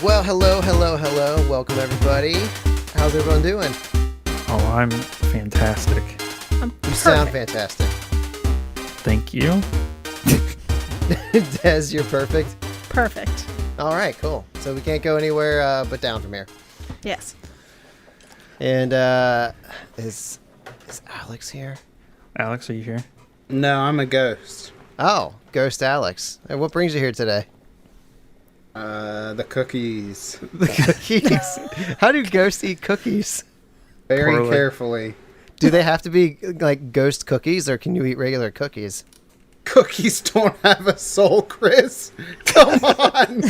Well, hello. Welcome, everybody. How's everyone doing? Oh, I'm fantastic. You sound fantastic. Thank you. Des, you're perfect. Perfect. All right, cool. So we can't go anywhere but down from here. Yes. And is Alex here? Alex, are you here? No, I'm a ghost. Oh, Ghost Alex. And what brings you here today? The cookies. The cookies. How do ghosts eat cookies? Very Poorly. carefully. Do they have to be like ghost cookies, or can you eat regular cookies? Cookies don't have a soul, Chris. Come on.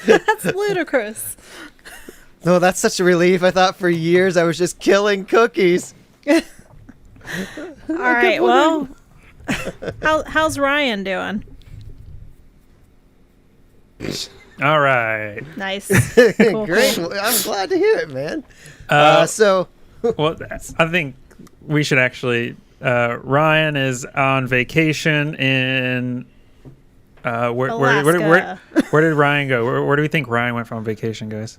That's ludicrous. No, that's such a relief. I thought for years I was just killing cookies. All right. Well, how's Ryan doing? All right. Nice. Great. Well, I'm glad to hear it, man. So, Well, I think we should actually. Ryan is on vacation in. Where did Ryan go? Where do we think Ryan went on vacation, guys?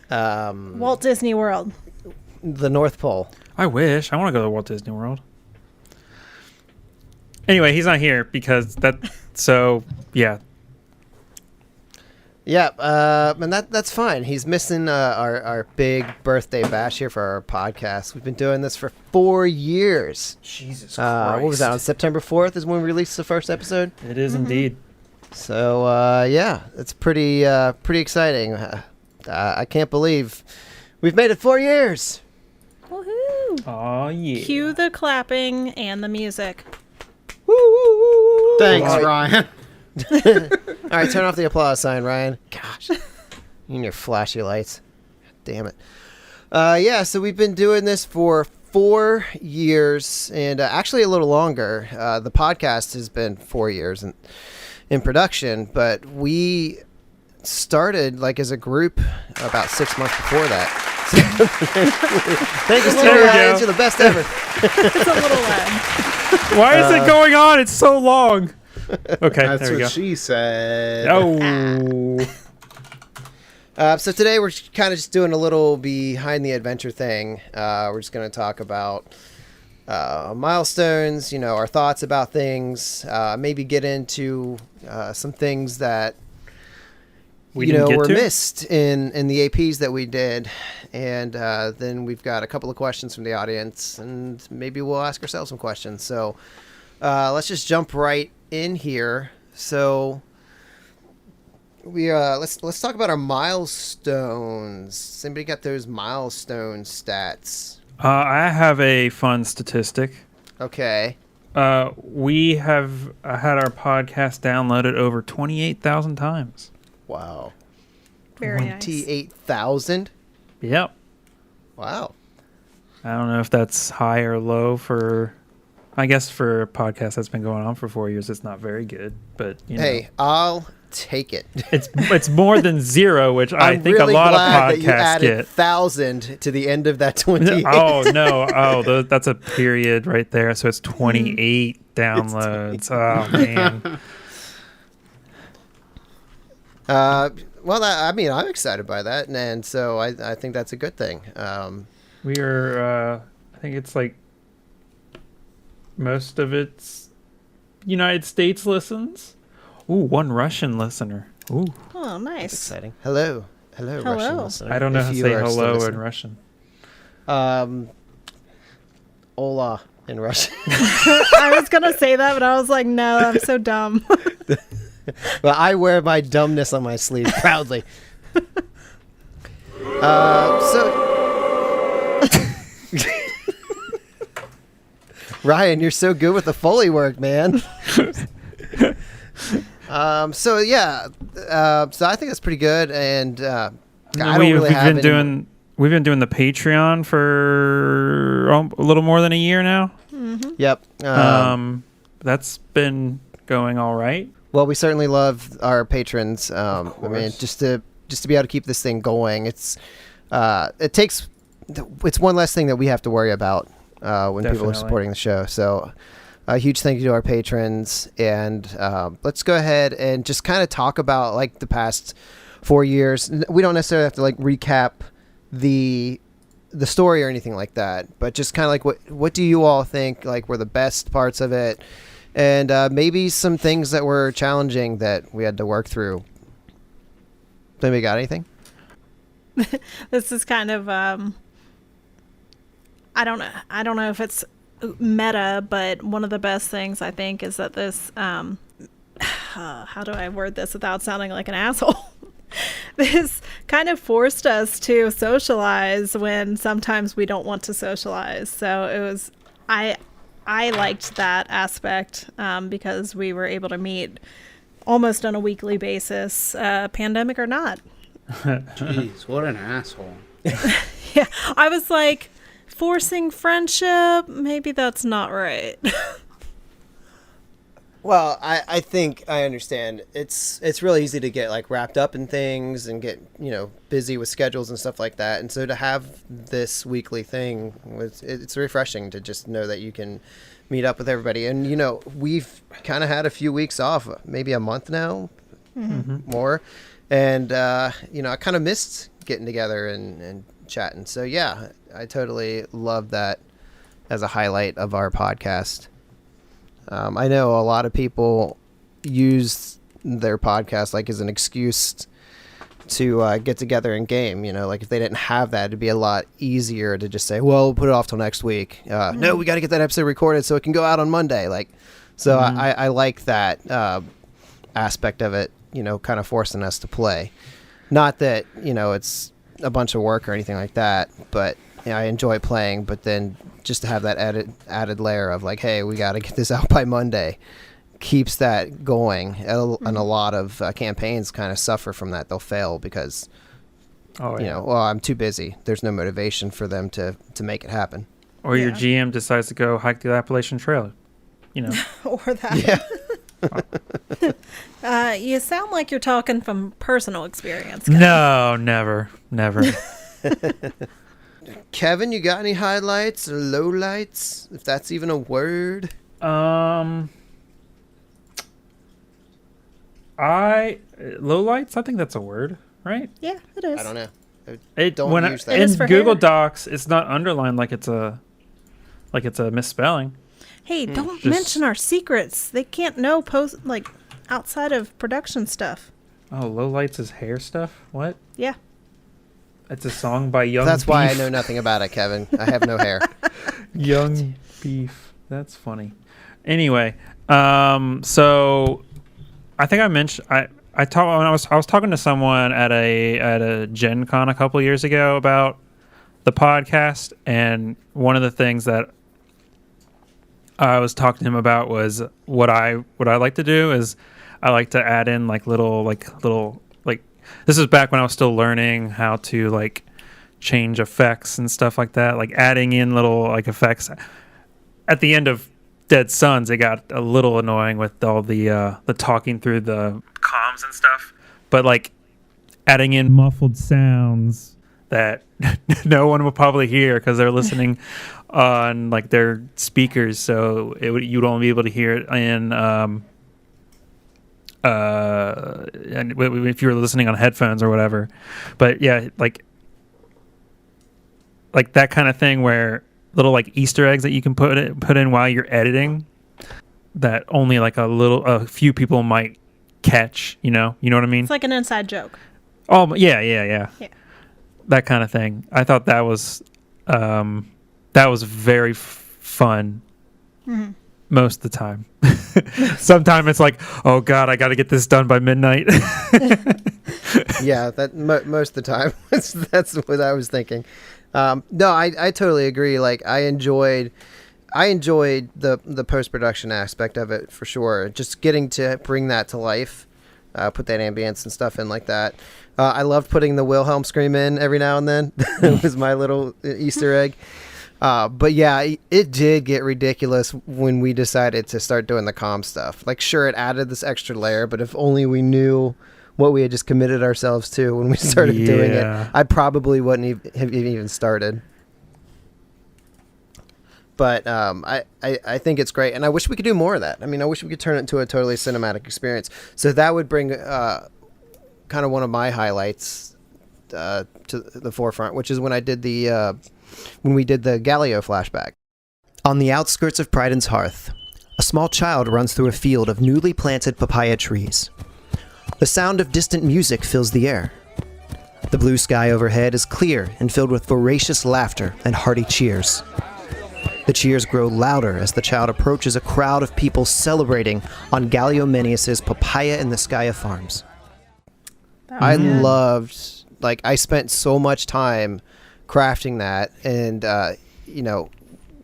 Walt Disney World. the North Pole. I wish. I want to go to Walt Disney World. Anyway, he's not here because that. So yeah. Yeah, and that's fine. He's missing our big birthday bash here for our podcast. We've been doing this for 4 years. Jesus What was that, on September 4th is when we released the first episode? It is indeed. So, yeah, it's pretty exciting. I can't believe we've made it 4 years. Woohoo! Oh yeah. Cue the clapping and the music. Woo, woo, woo, woo. Thanks, All right. Ryan. All right, turn off the applause sign, Ryan. Gosh, you and your flashy lights. Damn it. Yeah, so we've been doing this for 4 years, and actually a little longer. The podcast has been 4 years in production, but we started like as a group about 6 months before that. So, thank you, There we Studio Audience. go. You're the best ever. It's a little loud. Why is it going on? It's so long. Okay, That's there we go. what she said. Oh. So today we're kind of just doing a little behind the adventure thing. We're just going to talk about milestones, our thoughts about things, maybe get into some things that We didn't get were to? missed in the APs that we did. And then we've got a couple of questions from the audience, and maybe we'll ask ourselves some questions. So let's just jump right in here. So we let's talk about our milestones. Anybody got those milestone stats? I have a fun statistic. Okay. We have had our podcast downloaded over 28,000 times. Wow. Very nice. 28,000? Yep. Wow. I don't know if that's high or low for. I guess for a podcast that's been going on for 4 years, it's not very good. But Hey, I'll take it. it's more than zero, which I I'm think really a lot glad of that you podcasts added get. 1,000 to the end of that 28. Oh no! That's a period right there. So it's 28 downloads. Oh man! Well, I'm excited by that, and so I think that's a good thing. We are. I think it's like most of it's United States listens. Ooh, one Russian listener. Ooh, Oh, nice. Exciting. Hello, Russian Hello. listener. I don't know if how to you say are still hello in listening. Russian. Hola in Russian. I was going to say that, but I was like, no, I'm so dumb. Well, I wear my dumbness on my sleeve proudly. Ryan, you're so good with the Foley work, man. So yeah, so I think that's pretty good, and I don't really have any. We've been doing the Patreon for a little more than a year now. Yep. That's been going all right. Well, we certainly love our patrons. I mean, course. just to be able to keep this thing going, it's one less thing that we have to worry about when people are Definitely. supporting the show. So A huge thank you to our patrons. And let's go ahead and just kind of talk about like the past 4 years. We don't necessarily have to like recap the story or anything like that, but just kind of like what do you all think like were the best parts of it, and maybe some things that were challenging that we had to work through. Anybody got anything? This is kind of I don't know if it's meta, but one of the best things I think is that this how do I word this without sounding like an asshole? This kind of forced us to socialize when sometimes we don't want to socialize. So it was, I liked that aspect because we were able to meet almost on a weekly basis, pandemic or not. Jeez, what an asshole. Yeah, I was like, forcing friendship, maybe that's not right. Well, I think I understand. It's really easy to get like wrapped up in things and get, busy with schedules and stuff like that. And so to have this weekly thing it's refreshing to just know that you can meet up with everybody. And we've kind of had a few weeks off, maybe a month now, more. And I kind of missed getting together and chatting. So yeah, I totally love that as a highlight of our podcast. I know a lot of people use their podcast like as an excuse to get together and game. Like if they didn't have that, it'd be a lot easier to just say, well, we'll put it off till next week. No, we got to get that episode recorded so it can go out on Monday. I like that aspect of it, kind of forcing us to play. Not that, it's a bunch of work or anything like that, but I enjoy playing, but then just to have that added layer of like, hey, we got to get this out by Monday, keeps that going. And a lot of campaigns kind of suffer from that. They'll fail because, I'm too busy. There's no motivation for them to make it happen. Or your GM decides to go hike the Appalachian Trail, Or that. Yeah. You sound like you're talking from personal experience, Kevin. No, never. Kevin, you got any highlights or lowlights, if that's even a word? Lowlights, I think that's a word, right? Yeah, it is. I don't know. Don't use that. It is in for Google hair. Docs, it's not underlined like it's a misspelling. Hey, don't Just- mention our secrets. They can't know outside of production stuff. Oh, lowlights is hair stuff? What? Yeah. It's a song by Young That's Beef. why I know nothing about it, Kevin. I have no hair. Young Beef. That's funny. Anyway, so I think I mentioned I was talking to someone at a Gen Con a couple years ago about the podcast, and one of the things that I was talking to him about was what I like to do is I like to add in little this is back when I was still learning how to change effects and stuff like that, adding in little effects. At the end of Dead Sons, it got a little annoying with all the talking through the comms and stuff, but adding in muffled sounds that no one will probably hear because they're listening on their speakers, so you'd only be able to hear it in and if you were listening on headphones or whatever. But yeah, like that kind of thing where little Easter eggs that you can put in while you're editing that only a few people might catch, you know what I mean? It's like an inside joke. Oh yeah. That kind of thing. I thought that was very fun. Mm-hmm. Most of the time. Sometimes it's oh God, I got to get this done by midnight. Yeah, that most of the time. That's what I was thinking. No, I totally agree. I enjoyed the post-production aspect of it for sure. Just getting to bring that to life, put that ambience and stuff in like that. I loved putting the Wilhelm scream in every now and then. It was my little Easter egg. But yeah, it did get ridiculous when we decided to start doing the comm stuff. Sure, it added this extra layer, but if only we knew what we had just committed ourselves to when we started doing it, I probably wouldn't have even started. But I think it's great, and I wish we could do more of that. I mean, I wish we could turn it into a totally cinematic experience. So that would bring kind of one of my highlights to the forefront, which is when I did when we did the Galileo flashback. On the outskirts of Pryden's Hearth, a small child runs through a field of newly planted papaya trees. The sound of distant music fills the air. The blue sky overhead is clear and filled with voracious laughter and hearty cheers. The cheers grow louder as the child approaches a crowd of people celebrating on Galeomenius's Papaya in the Sky farms. I loved, I spent so much time crafting that, and,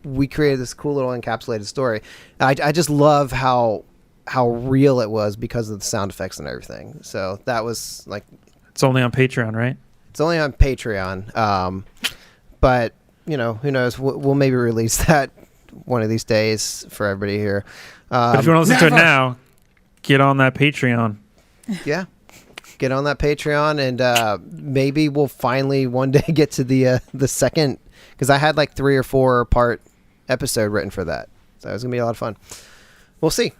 we created this cool little encapsulated story. I just love how real it was because of the sound effects and everything. So that was, It's only on Patreon, right? It's only on Patreon. But... who knows? We'll maybe release that one of these days for everybody here. But if you want to listen to it now, get on that Patreon. Yeah, get on that Patreon, and maybe we'll finally one day get to the second, because I had 3 or 4 part episode written for that, so it's gonna be a lot of fun. We'll see.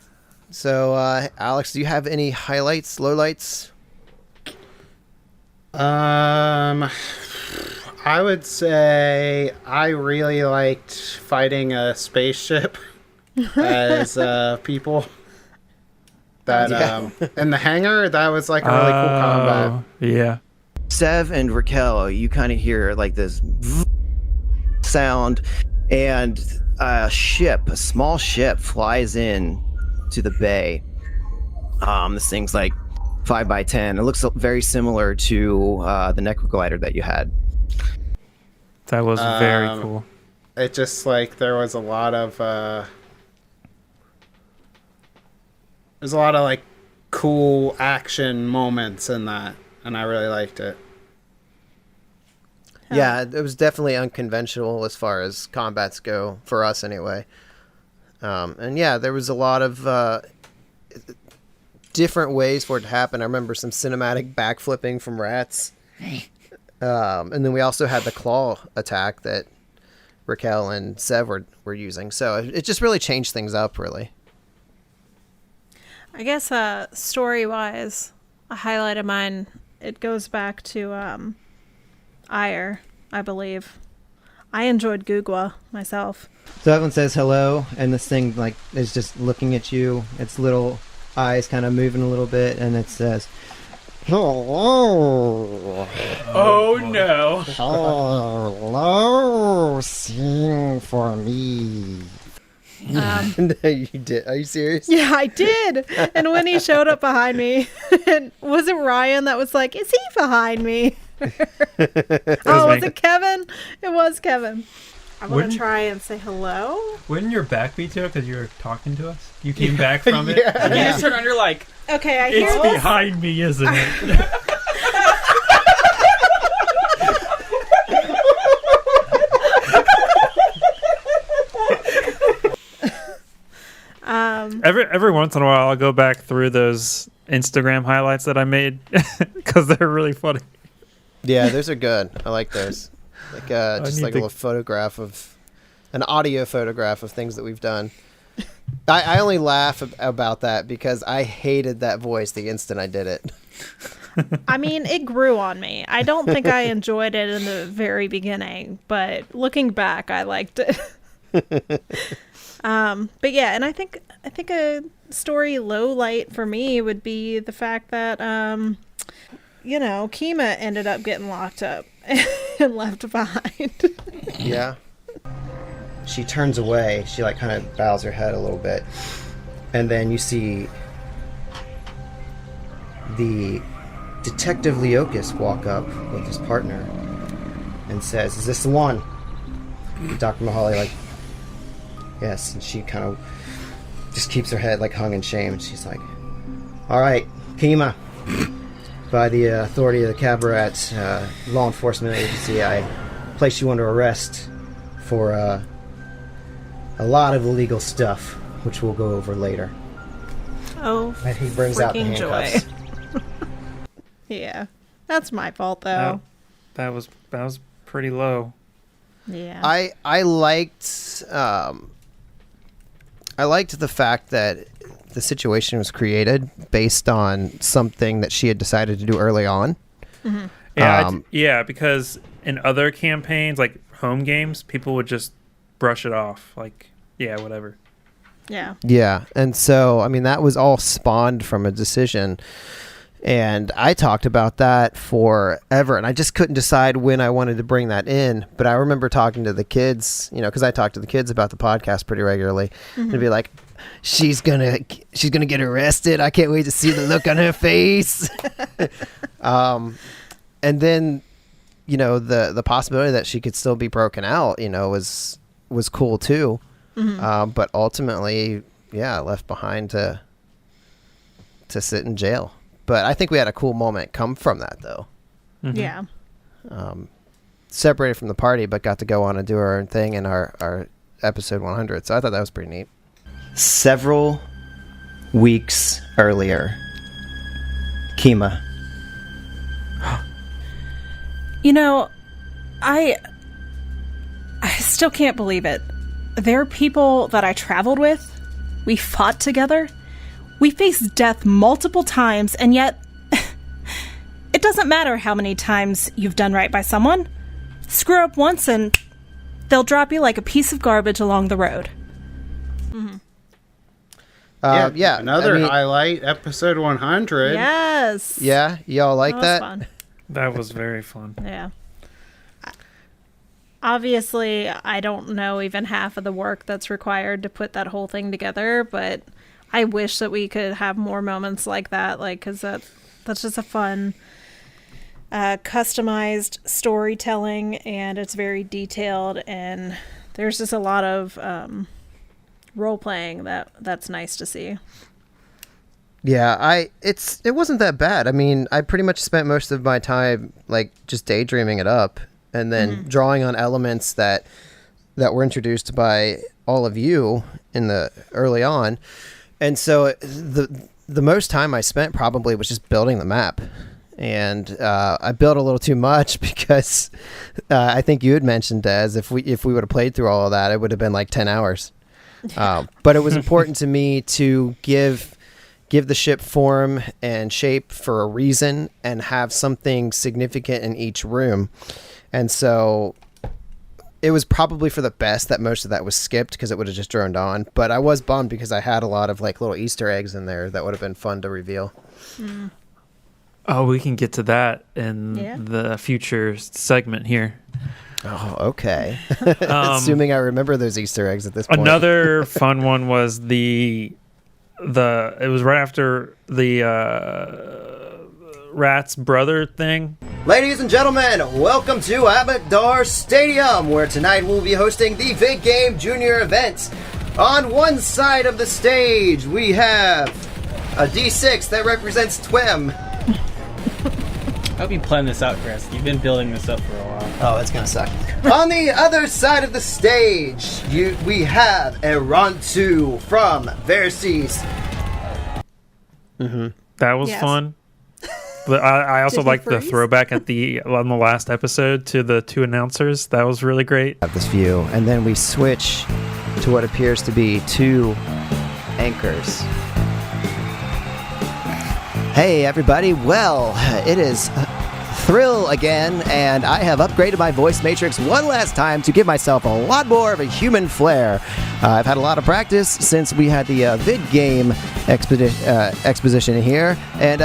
So, Alex, do you have any highlights, lowlights? I would say I really liked fighting a spaceship as people. That in the hangar, that was a really cool combat. Yeah. Sev and Raquel, you kind of hear this sound, and a small ship flies in to the bay. This thing's 5x10. It looks very similar to the Necroglider that you had. That was very cool. It just there was a lot of cool action moments in that, and I really liked it. Yeah, it was definitely unconventional as far as combats go, for us anyway. And yeah, there was a lot of different ways for it to happen. I remember some cinematic backflipping from rats. And then we also had the claw attack that Raquel and Sev were using. So it just really changed things up, really. I guess story-wise, a highlight of mine, it goes back to Ire, I believe. I enjoyed Gugwa myself. So everyone says hello, and this thing is just looking at you. Its little eyes kind of moving a little bit, and it says... Hello. Oh no. Hello. Sing for me. No, you did. Are you serious? Yeah, I did. And when he showed up behind me, was it Ryan that was like, is he behind me? Was it Kevin? It was Kevin. I'm going to try and say hello. Wouldn't your back be to it because you were talking to us? You came back from it? Yeah. And you just turn around, you're like, okay, I hear it's this. behind me, isn't it? Every once in a while, I'll go back through those Instagram highlights that I made because they're really funny. Yeah, those are good. I like those. Just a little photograph of an audio photograph of things that we've done. I only laugh about that because I hated that voice the instant I did it. I mean, it grew on me. I don't think I enjoyed it in the very beginning, but looking back, I liked it. But yeah, and I think a story low light for me would be the fact that Kima ended up getting locked up and left behind. Yeah. She turns away. She kind of bows her head a little bit. And then you see the Detective Leokas walk up with his partner and says, "Is this the one?" Dr. Mahali yes, and she kind of just keeps her head hung in shame. And she's like, "All right, Kima, by the authority of the Cabaret law enforcement agency, I place you under arrest for a lot of illegal stuff, which we'll go over later." Oh, and he brings out the handcuffs. Joy. Yeah, that's my fault though. That was pretty low. Yeah. I liked the fact that the situation was created based on something that she had decided to do early on. Mm-hmm. Yeah, because in other campaigns, like home games, people would just brush it off. Like, yeah, whatever. Yeah. Yeah. And so, I mean, that was all spawned from a decision. And I talked about that forever, and I just couldn't decide when I wanted to bring that in. But I remember talking to the kids, because I talk to the kids about the podcast pretty regularly, and be like, she's gonna get arrested. I can't wait to see the look on her face. And then, the possibility that she could still be broken out, was cool too. But ultimately, left behind to sit in jail. But I think we had a cool moment come from that, though. Mm-hmm. Yeah. Separated from the party, but got to go on and do our own thing in our episode 100. So I thought that was pretty neat. Several weeks earlier, Kima. I still can't believe it. There are people that I traveled with. We fought together. We faced death multiple times, and yet it doesn't matter how many times you've done right by someone. Screw up once and they'll drop you like a piece of garbage along the road. Another highlight, episode 100. Yes. Yeah, y'all like that? Fun. That was very fun. Yeah. Obviously, I don't know even half of the work that's required to put that whole thing together, but I wish that we could have more moments like that, because that's just a fun, customized storytelling, and it's very detailed, and there's just a lot of role playing that's nice to see. Yeah, it wasn't that bad. I mean, I pretty much spent most of my time just daydreaming it up, and then drawing on elements that were introduced by all of you in the early on. And so the most time I spent probably was just building the map. And I built a little too much because I think you had mentioned, Des, if we would have played through all of that, it would have been like 10 hours. But it was important to me to give the ship form and shape for a reason and have something significant in each room. And so it was probably for the best that most of that was skipped because it would have just droned on. But I was bummed because I had a lot of little Easter eggs in there that would have been fun to reveal. Oh, we can get to that in the future segment here. Oh, okay. Assuming I remember those Easter eggs at this point. Another fun one was it was right after the Rat's brother thing. Ladies and gentlemen, welcome to Amador Stadium, where tonight we'll be hosting the Big Game Junior event. On one side of the stage, we have a D6 that represents Twim. I hope you planned this out, Chris. You've been building this up for a while. Oh, it's gonna suck. On the other side of the stage, we have a Rontu from Verces. That was fun. But I also liked the freeze? throwback on the last episode to the two announcers. That was really great. Have this view, and then we switch to what appears to be two anchors. Hey everybody, well, it is Thrill again, and I have upgraded my voice matrix one last time to give myself a lot more of a human flair. I've had a lot of practice since we had the vid game exposition here, and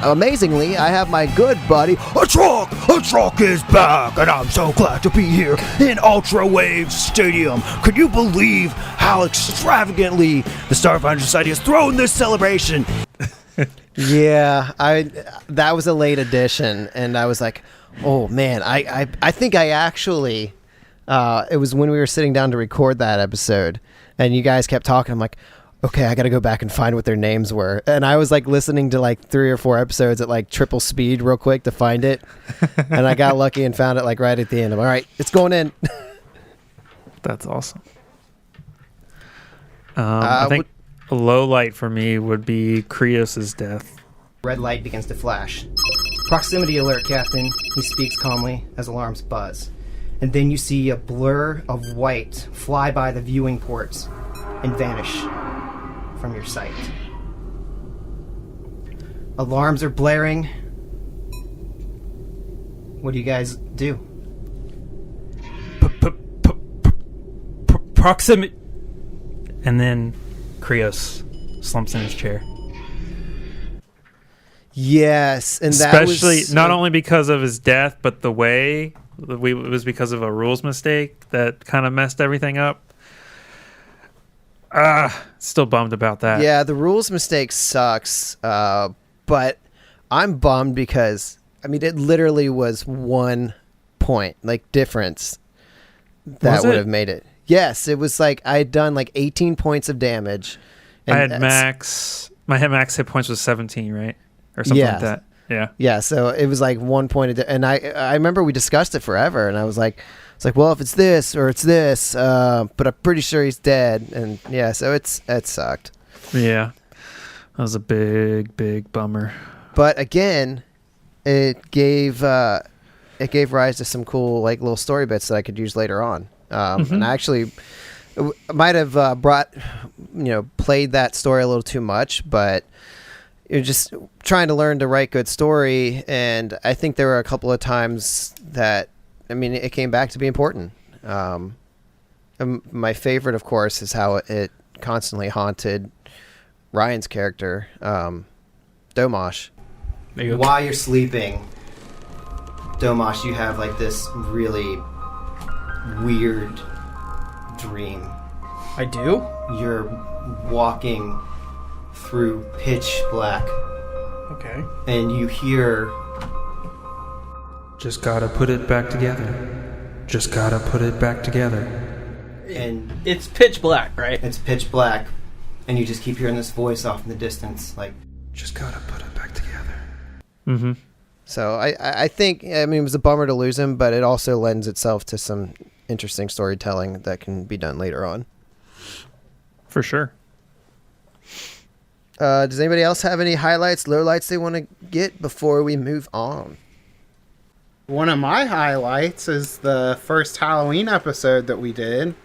amazingly, I have my good buddy, A Truck is back, and I'm so glad to be here in Ultra Wave Stadium. Could you believe how extravagantly the Starfinder Society has thrown this celebration? Yeah, that was a late addition, and I was like, oh man, I think I actually, it was when we were sitting down to record that episode, and you guys kept talking, I'm like, okay, I gotta go back and find what their names were, and I was listening to 3 or 4 episodes at triple speed real quick to find it, and I got lucky and found it right at the end. I'm all right, it's going in. That's awesome. I think a low light for me would be Krios' death. Red light begins to flash. Proximity alert, Captain. He speaks calmly as alarms buzz. and then you see a blur of white fly by the viewing ports and vanish from your sight. Alarms are blaring. What do you guys do? Proximity. And then Krios slumps in his chair. Yes, and especially that was, not only because of his death, but the way it was because of a rules mistake that kind of messed everything up. Still bummed about that. Yeah, the rules mistake sucks, but I'm bummed because it literally was 1 point difference that would have made it. Yes, it was I had done 18 points of damage. And I had max. My max hit points was 17, right? Or something like that. Yeah. Yeah, so it was 1 point. And I remember we discussed it forever, and I was like, well, if it's this or it's this, but I'm pretty sure he's dead. And yeah, so it sucked. Yeah. That was a big bummer. But again, it gave rise to some cool little story bits that I could use later on. And I actually might have played that story a little too much, but you're just trying to learn to write good story, and I think there were a couple of times that it came back to be important. My favorite, of course, is how it constantly haunted Ryan's character, Domash. While you're sleeping, Domash, you have this really weird dream. I do? You're walking through pitch black. Okay. And you hear... Just gotta put it back together. Just gotta put it back together. And it's pitch black, right? It's pitch black. And you just keep hearing this voice off in the distance, just gotta put it back together. Mm-hmm. So I think, it was a bummer to lose him, but it also lends itself to some interesting storytelling that can be done later on. For sure. Does anybody else have any highlights, lowlights they want to get before we move on? One of my highlights is the first Halloween episode that we did.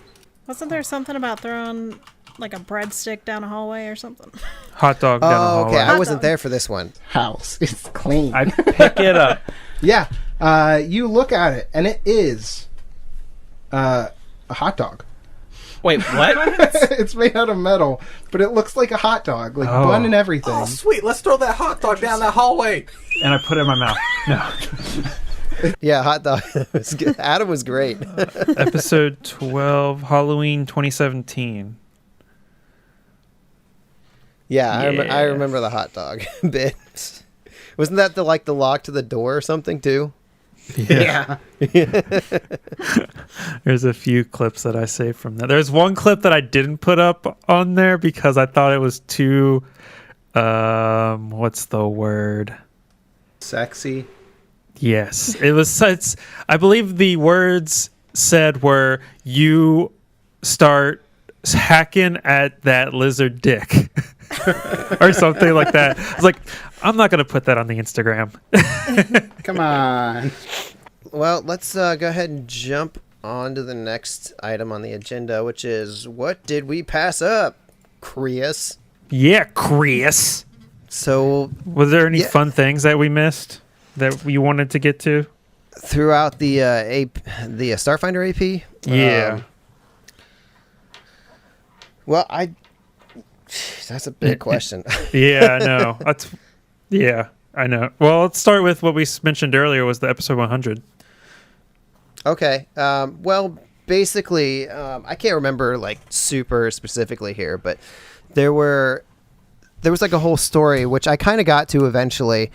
Wasn't there something about throwing a breadstick down a hallway or something? Hot dog down a hallway. Okay. I wasn't there for this one. House is clean. I pick it up. Yeah. You look at it, and it is a hot dog. Wait, what? It's made out of metal, but it looks like a hot dog, bun and everything. Oh, sweet. Let's throw that hot dog down that hallway. And I put it in my mouth. No. Yeah, hot dog. Was good. Adam was great. Episode 12, Halloween 2017. Yeah, I remember the hot dog bit. Wasn't that the lock to the door or something too? Yeah. There's a few clips that I saved from that. There's one clip that I didn't put up on there because I thought it was too what's the word? Sexy. Yes. It was I believe the words said were you start hacking at that lizard dick. Or something like that. I was like, I'm not going to put that on the Instagram. Come on. Well, let's go ahead and jump on to the next item on the agenda, which is, what did we pass up, Krios? Yeah, Krios. So, was there any fun things that we missed that you wanted to get to? Throughout the Starfinder AP? Yeah. Well, that's a big question. Yeah, I know. I know. Well, let's start with what we mentioned earlier was the episode 100. Okay. Well, basically, I can't remember super specifically here, but there was a whole story which I kind of got to eventually.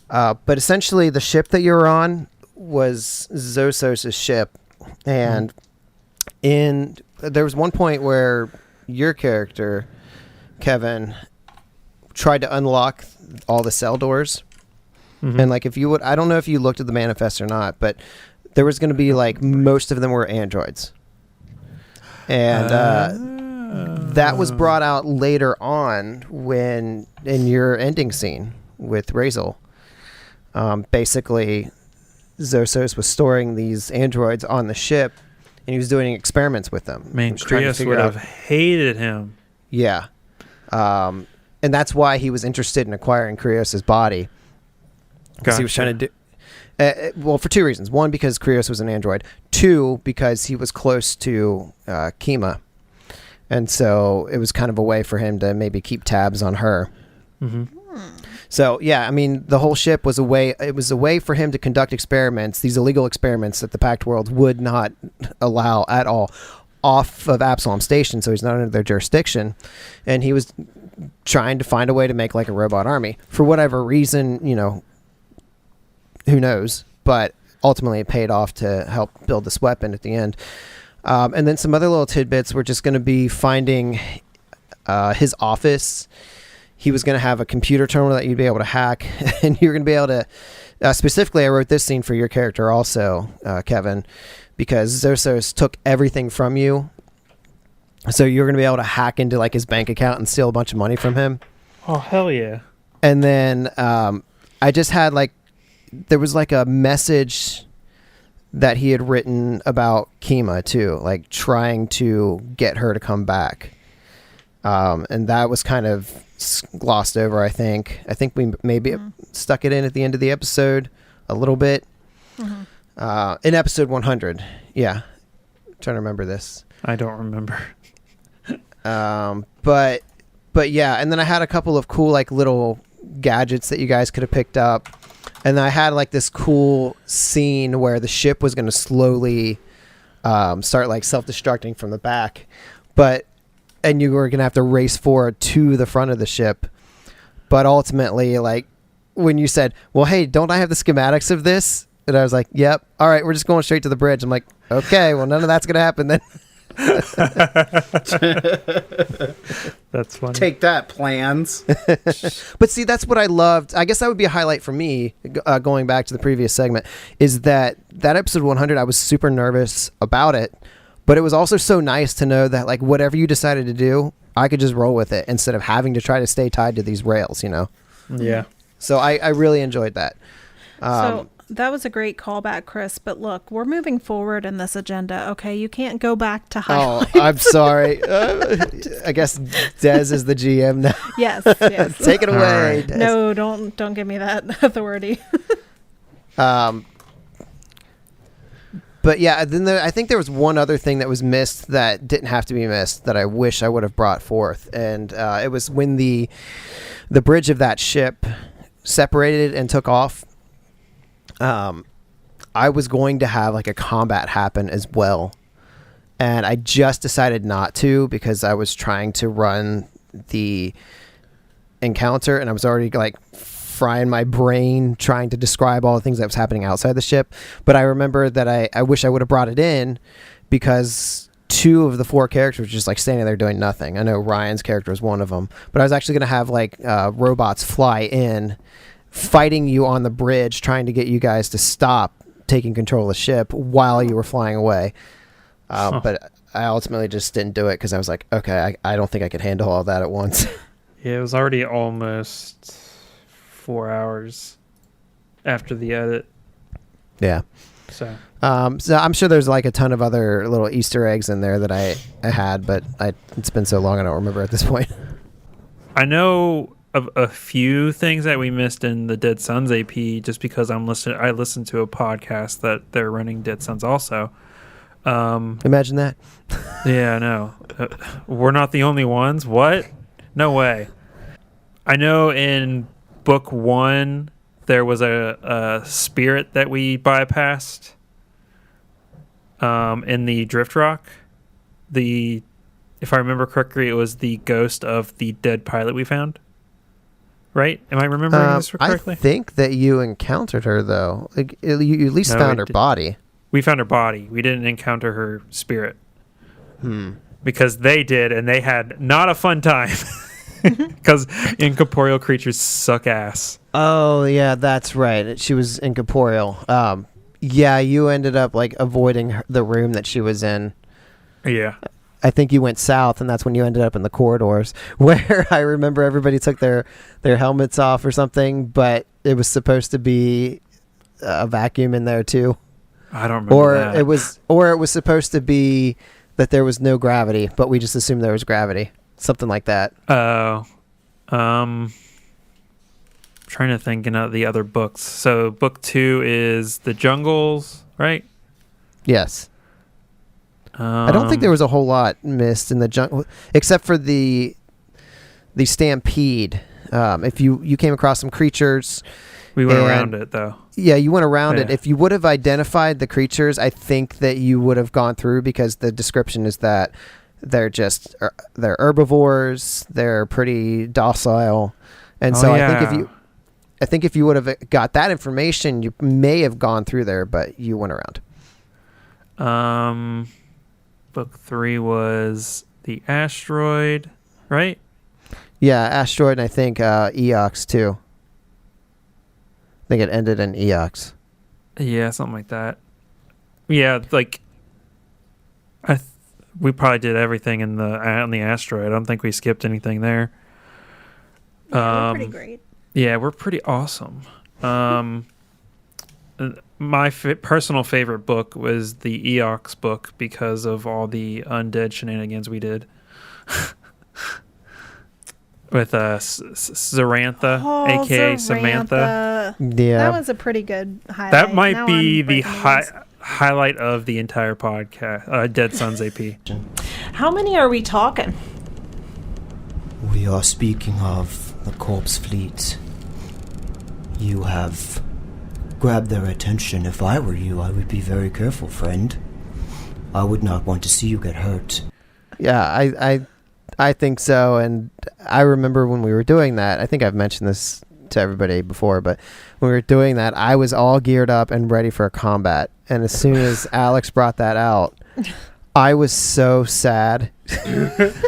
But essentially, the ship that you're on was Zosos' ship, and there was one point where your character, Kevin, tried to unlock all the cell doors. Mm-hmm. And if you would, I don't know if you looked at the manifest or not, but there was going to be most of them were androids. And that was brought out later on when in your ending scene with Razel. Basically Zosos was storing these androids on the ship, and he was doing experiments with them. He Man, was trying to Krios figure would out- have hated him. Yeah. And that's why he was interested in acquiring Krios' body. Because he was trying to do... well, for two reasons. One, because Krios was an android. Two, because he was close to Kima. And so it was kind of a way for him to maybe keep tabs on her. Mm-hmm. So, yeah, I mean, the whole ship was a way... It was a way for him to conduct experiments, these illegal experiments that the Pact World would not allow at all, off of Absalom Station, so he's not under their jurisdiction. And he was trying to find a way to make like a robot army. For whatever reason, you know, who knows? But ultimately it paid off to help build this weapon at the end. And then some other little tidbits were just going to be finding his office. He was going to have a computer terminal that you'd be able to hack, and you're going to be able to... specifically, I wrote this scene for your character also, Kevin, because Zosos took everything from you. So you're going to be able to hack into like his bank account and steal a bunch of money from him. Oh, hell yeah. And then I just had like... There was like a message that he had written about Kima too, like trying to get her to come back. And that was kind of glossed over, I think. I think we maybe stuck it in at the end of the episode a little bit. In episode 100. Yeah. I'm trying to remember this. I don't remember. But yeah, and then I had a couple of cool like little gadgets that you guys could have picked up. And I had like this cool scene where the ship was going to slowly start like self-destructing from the back. And you were going to have to race forward to the front of the ship. But ultimately, like, when you said, well, hey, don't I have the schematics of this? And I was like, yep. All right, we're just going straight to the bridge. I'm like, okay, well, none of that's going to happen then. That's funny. Take that, plans. But see, that's what I loved. I guess that would be a highlight for me, going back to the previous segment, is that episode 100, I was super nervous about it. But it was also so nice to know that, like, whatever you decided to do, I could just roll with it instead of having to try to stay tied to these rails, you know? Yeah. So I really enjoyed that. So that was a great callback, Chris. But look, we're moving forward in this agenda. Okay, you can't go back to highlights. Oh, I'm sorry. I guess Dez is the GM now. Yes. Take it away. Right. Dez. No, don't give me that authority. But yeah, then I think there was one other thing that was missed that didn't have to be missed that I wish I would have brought forth, and it was when the bridge of that ship separated and took off. I was going to have like a combat happen as well, and I just decided not to because I was trying to run the encounter, and I was already like frying my brain trying to describe all the things that was happening outside the ship. But I remember that I wish I would have brought it in because 2 of the 4 characters were just like standing there doing nothing. I know Ryan's character was one of them, but I was actually going to have like robots fly in, fighting you on the bridge, trying to get you guys to stop taking control of the ship while you were flying away. But I ultimately just didn't do it because I was like, okay, I don't think I could handle all that at once. Yeah, it was already almost 4 hours after the edit. Yeah. So I'm sure there's like a ton of other little Easter eggs in there that I had, but it's been so long I don't remember at this point. I know of a few things that we missed in the Dead Sons AP just because I listened to a podcast that they're running Dead Sons also. Imagine that. Yeah, I know. We're not the only ones. What? No way. I know in book 1 there was a spirit that we bypassed in the Drift Rock. If I remember correctly, it was the ghost of the dead pilot we found. Right? Am I remembering this correctly? I think that you encountered her, though. Like, you at least found her body. We found her body. We didn't encounter her spirit. Because they did, and they had not a fun time. Because incorporeal creatures suck ass. Oh, yeah, that's right. She was incorporeal. Yeah, you ended up like avoiding the room that she was in. Yeah. I think you went south, and that's when you ended up in the corridors, where I remember everybody took their helmets off or something, but it was supposed to be a vacuum in there too. I don't remember Or that. it was supposed to be that there was no gravity, but we just assumed there was gravity. Something like that. Oh. Trying to think of the other books. So book 2 is The Jungles, right? Yes. I don't think there was a whole lot missed in the jungle, except for the stampede. If you came across some creatures, we went around it though. Yeah, you went around it. Yeah. If you would have identified the creatures, I think that you would have gone through, because the description is that they're herbivores. They're pretty docile, and so I think if you would have got that information, you may have gone through there, but you went around. Book 3 was the asteroid, right? Yeah, asteroid, and I think Eox too. I think it ended in Eox. Yeah, something like that. Yeah, like we probably did everything on the asteroid. I don't think we skipped anything there. Yeah, we're pretty great. Yeah, we're pretty awesome. My personal favorite book was the Eox book because of all the undead shenanigans we did. With Zarantha, aka Samantha. Yeah, that was a pretty good highlight. That might Now be I'm the breaking news. highlight of the entire podcast, Dead Sons AP. How many are we talking? We are speaking of the corpse fleet. You have grabbed their attention. If I were you, I would be very careful, friend. I would not want to see you get hurt. Yeah, I think so, and I remember when we were doing that, I think I've mentioned this to everybody before, but when we were doing that, I was all geared up and ready for a combat, and as soon as Alex brought that out, I was so sad.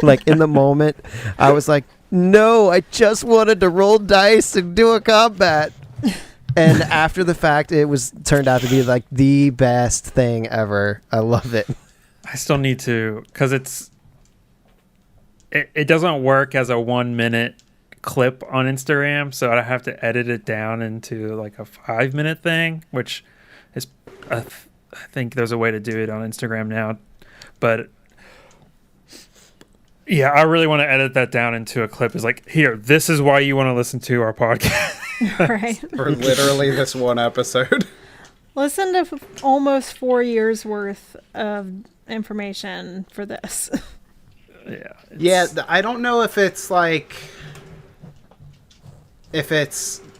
Like, in the moment, I was like, no, I just wanted to roll dice and do a combat. And after the fact, it turned out to be like the best thing ever. I love it. I still need to, because it doesn't work as a 1 minute clip on Instagram, so I have to edit it down into like a 5 minute thing, which is I think there's a way to do it on Instagram now, but yeah, I really want to edit that down into a clip. Is like, here, this is why you want to listen to our podcast. Right. For literally this one episode. Listen to almost 4 years worth of information for this. Yeah, I don't know if it's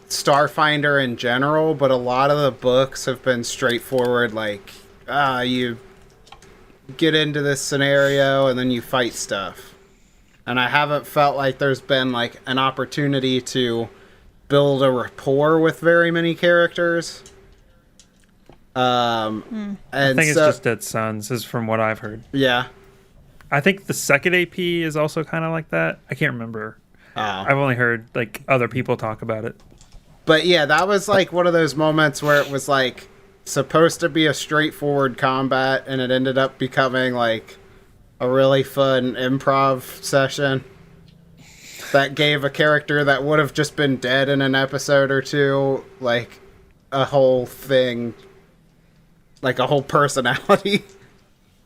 Starfinder in general, but a lot of the books have been straightforward, like, you get into this scenario and then you fight stuff. And I haven't felt like there's been like an opportunity to build a rapport with very many characters. And I think it's just Dead Sons, is from what I've heard. Yeah. I think the second AP is also kind of like that. I can't remember. Oh. I've only heard like other people talk about it. But yeah, that was like one of those moments where it was like supposed to be a straightforward combat, and it ended up becoming like a really fun improv session that gave a character that would have just been dead in an episode or two like a whole thing, like a whole personality.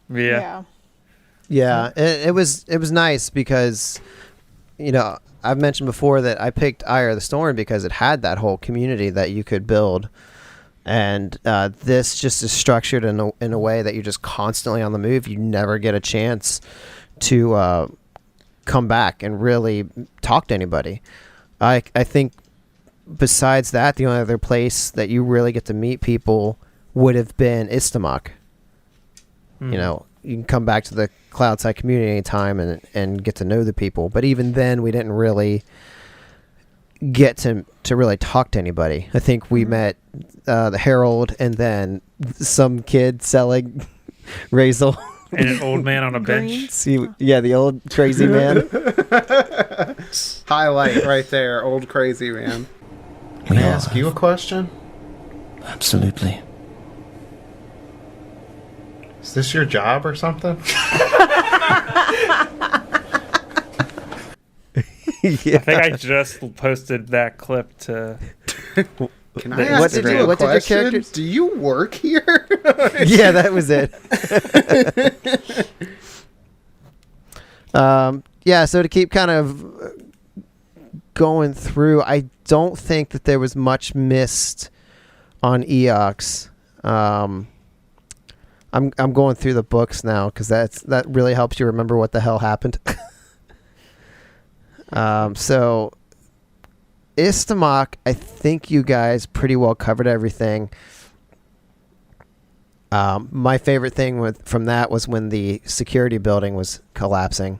Yeah. Yeah, it was nice because, you know, I've mentioned before that I picked Eye of the Storm because it had that whole community that you could build, and this just is structured in a way that you're just constantly on the move. You never get a chance to come back and really talk to anybody. I think besides that, the only other place that you really get to meet people would have been Istamok. You know, you can come back to the Cloudside community anytime and get to know the people. But even then, we didn't really get to really talk to anybody. I think we met the Herald and then some kid selling Razel. And an old man on a bench. Yeah, the old crazy man. Highlight right there, old crazy man. Can I ask you a question? Absolutely. Is this your job or something? I think I just posted that clip to Can I ask you a question? Do you work here? Yeah, that was it. Yeah, so to keep kind of going through, I don't think that there was much missed on Eox. I'm going through the books now because that really helps you remember what the hell happened. So Istamok, I think you guys pretty well covered everything. My favorite thing from that was when the security building was collapsing.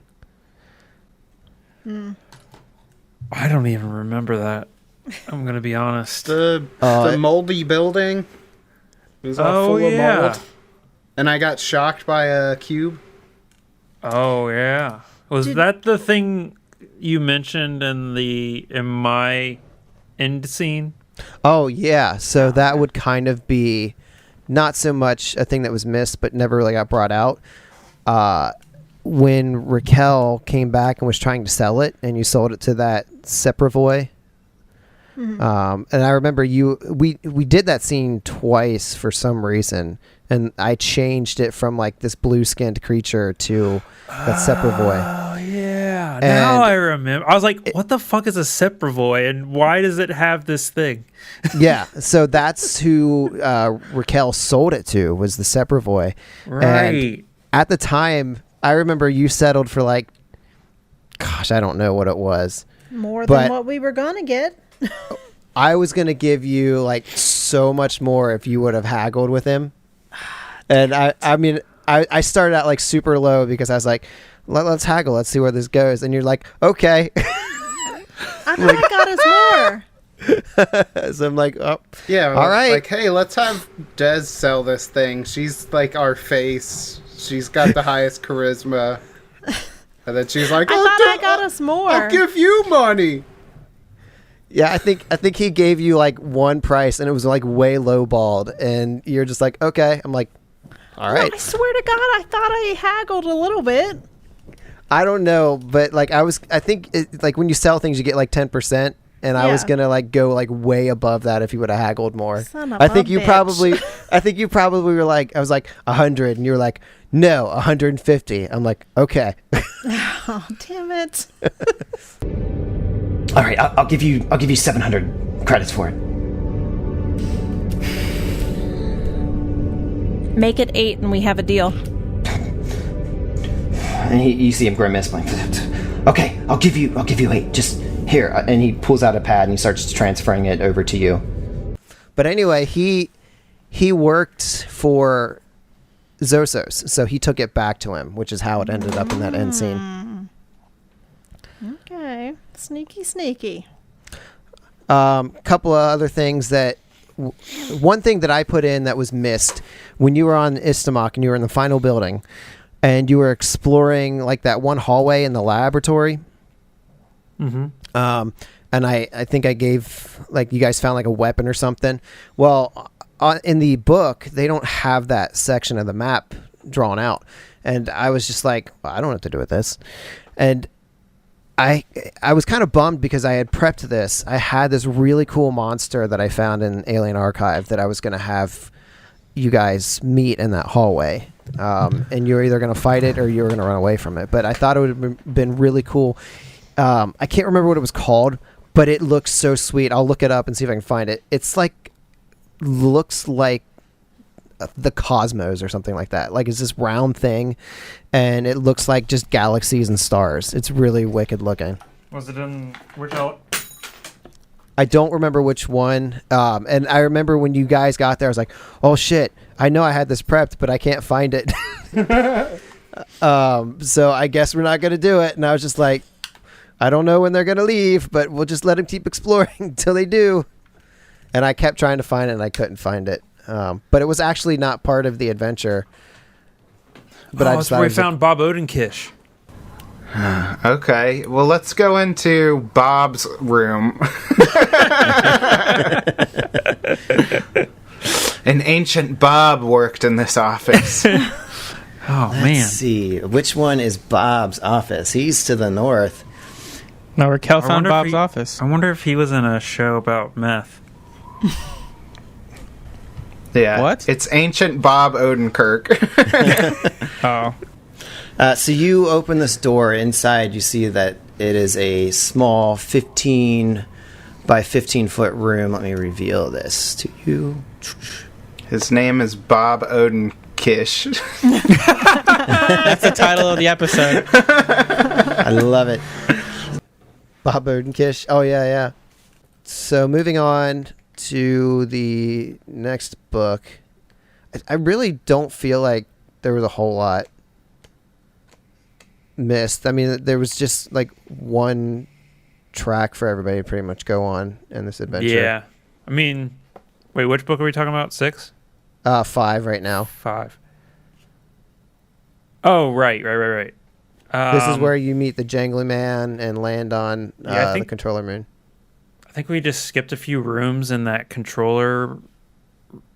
I don't even remember that. I'm gonna be honest. The moldy building. It was all full of mold. And I got shocked by a cube. Oh yeah. Was that the thing you mentioned in my end scene? Oh yeah. So that would kind of be not so much a thing that was missed, but never really got brought out. When Raquel came back and was trying to sell it, and you sold it to that Sepravoy. And I remember we did that scene twice for some reason, and I changed it from like this blue-skinned creature to that Sepravoy. Oh yeah, now I remember. I was like, "What the fuck is a Sepravoy, and why does it have this thing?" Yeah, so that's who Raquel sold it to, was the Sepravoy. Right. And at the time, I remember you settled for like, gosh, I don't know what it was. More than what we were gonna get. I was going to give you like so much more if you would have haggled with him. And I mean, I started out like super low because I was like, let's haggle. Let's see where this goes. And you're like, okay. I thought I got us more. So I'm like, oh, yeah. All right. Like, hey, let's have Des sell this thing. She's like our face. She's got the highest charisma. And then she's like, I thought I got us more. I'll give you money. Yeah, I think he gave you like one price, and it was like way low balled, and you're just like, okay. I'm like, all right. No, I swear to God, I thought I haggled a little bit. I don't know, but like I think like when you sell things, you get like 10%, and I was gonna like go like way above that if you would have haggled more. I think you probably were like, I was like 100, and you were like, no, 150. I'm like, okay. Oh, damn it. All right, I'll give you 700 credits for it. Make it 8 and we have a deal. And you see him grimace, like, okay, I'll give you 8. Just here, and he pulls out a pad and he starts transferring it over to you. But anyway, he worked for Zosos, so he took it back to him, which is how it ended up in that end scene. Okay, sneaky. Couple of other things that one thing that I put in that was missed when you were on Istamok and you were in the final building and you were exploring like that one hallway in the laboratory. And I think I gave, like, you guys found like a weapon or something. Well, in the book, they don't have that section of the map drawn out. And I was just like, well, I don't have to do with this. And I was kind of bummed because I had prepped this. I had this really cool monster that I found in Alien Archive that I was going to have you guys meet in that hallway. And you're either going to fight it or you're going to run away from it. But I thought it would have been really cool. I can't remember what it was called, but it looks so sweet. I'll look it up and see if I can find it. It's like, looks like the cosmos or something like that. Like, it's this round thing and it looks like just galaxies and stars. It's really wicked looking. Was it in which? I don't remember which one. And I remember when you guys got there, I was like, oh shit, I know I had this prepped, but I can't find it. So I guess we're not going to do it. And I was just like, I don't know when they're going to leave, but we'll just let them keep exploring until they do. And I kept trying to find it and I couldn't find it. But it was actually not part of the adventure. But I just that's where we found Bob Odenkirk. Okay, well, let's go into Bob's room. An ancient Bob worked in this office. Let's see. Which one is Bob's office? He's to the north. No, Raquel found Bob's office. I wonder if he was in a show about meth. Yeah. What? It's ancient Bob Odenkirk. Oh. So you open this door. Inside, you see that it is a small 15 by 15 foot room. Let me reveal this to you. His name is Bob Odenkish. That's the title of the episode. I love it. Bob Odenkirk. Oh, yeah, yeah. So moving on to the next book. I really don't feel like there was a whole lot missed. I mean, there was just like one track for everybody to pretty much go on in this adventure. Yeah. I mean, wait, which book are we talking about? 6? 5 right now. 5. Oh, right. This is where you meet the Jangly Man and land on the controller moon. I think we just skipped a few rooms in that controller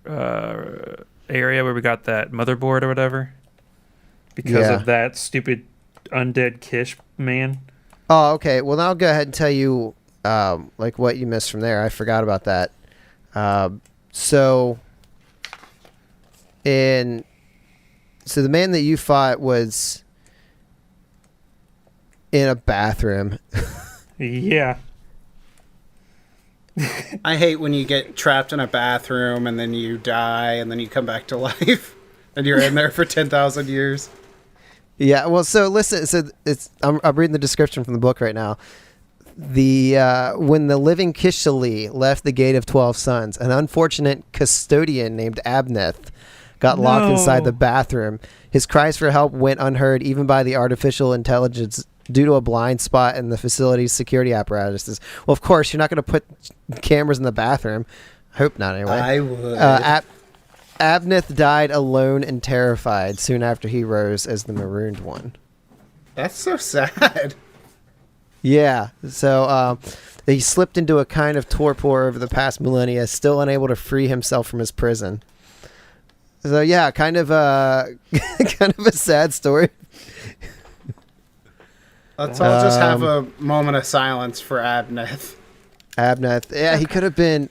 area where we got that motherboard or whatever. Because of that stupid undead Kish man. Oh, okay. Well, now I'll go ahead and tell you like what you missed from there. I forgot about that. So the man that you fought was in a bathroom. Yeah. I hate when you get trapped in a bathroom and then you die and then you come back to life and you're in there for 10,000 years. Yeah, well, so listen, I'm reading the description from the book right now. When the living Kishali left the Gate of 12 Suns, an unfortunate custodian named Abneth got locked inside the bathroom. His cries for help went unheard even by the artificial intelligence due to a blind spot in the facility's security apparatuses. Well, of course, you're not going to put cameras in the bathroom. I hope not, anyway. I would. Abneth died alone and terrified soon after he rose as the Marooned One. That's so sad. Yeah, so he slipped into a kind of torpor over the past millennia, still unable to free himself from his prison. So yeah, kind of a sad story. Let's all just have a moment of silence for Abneth. Abneth, yeah, he could have been.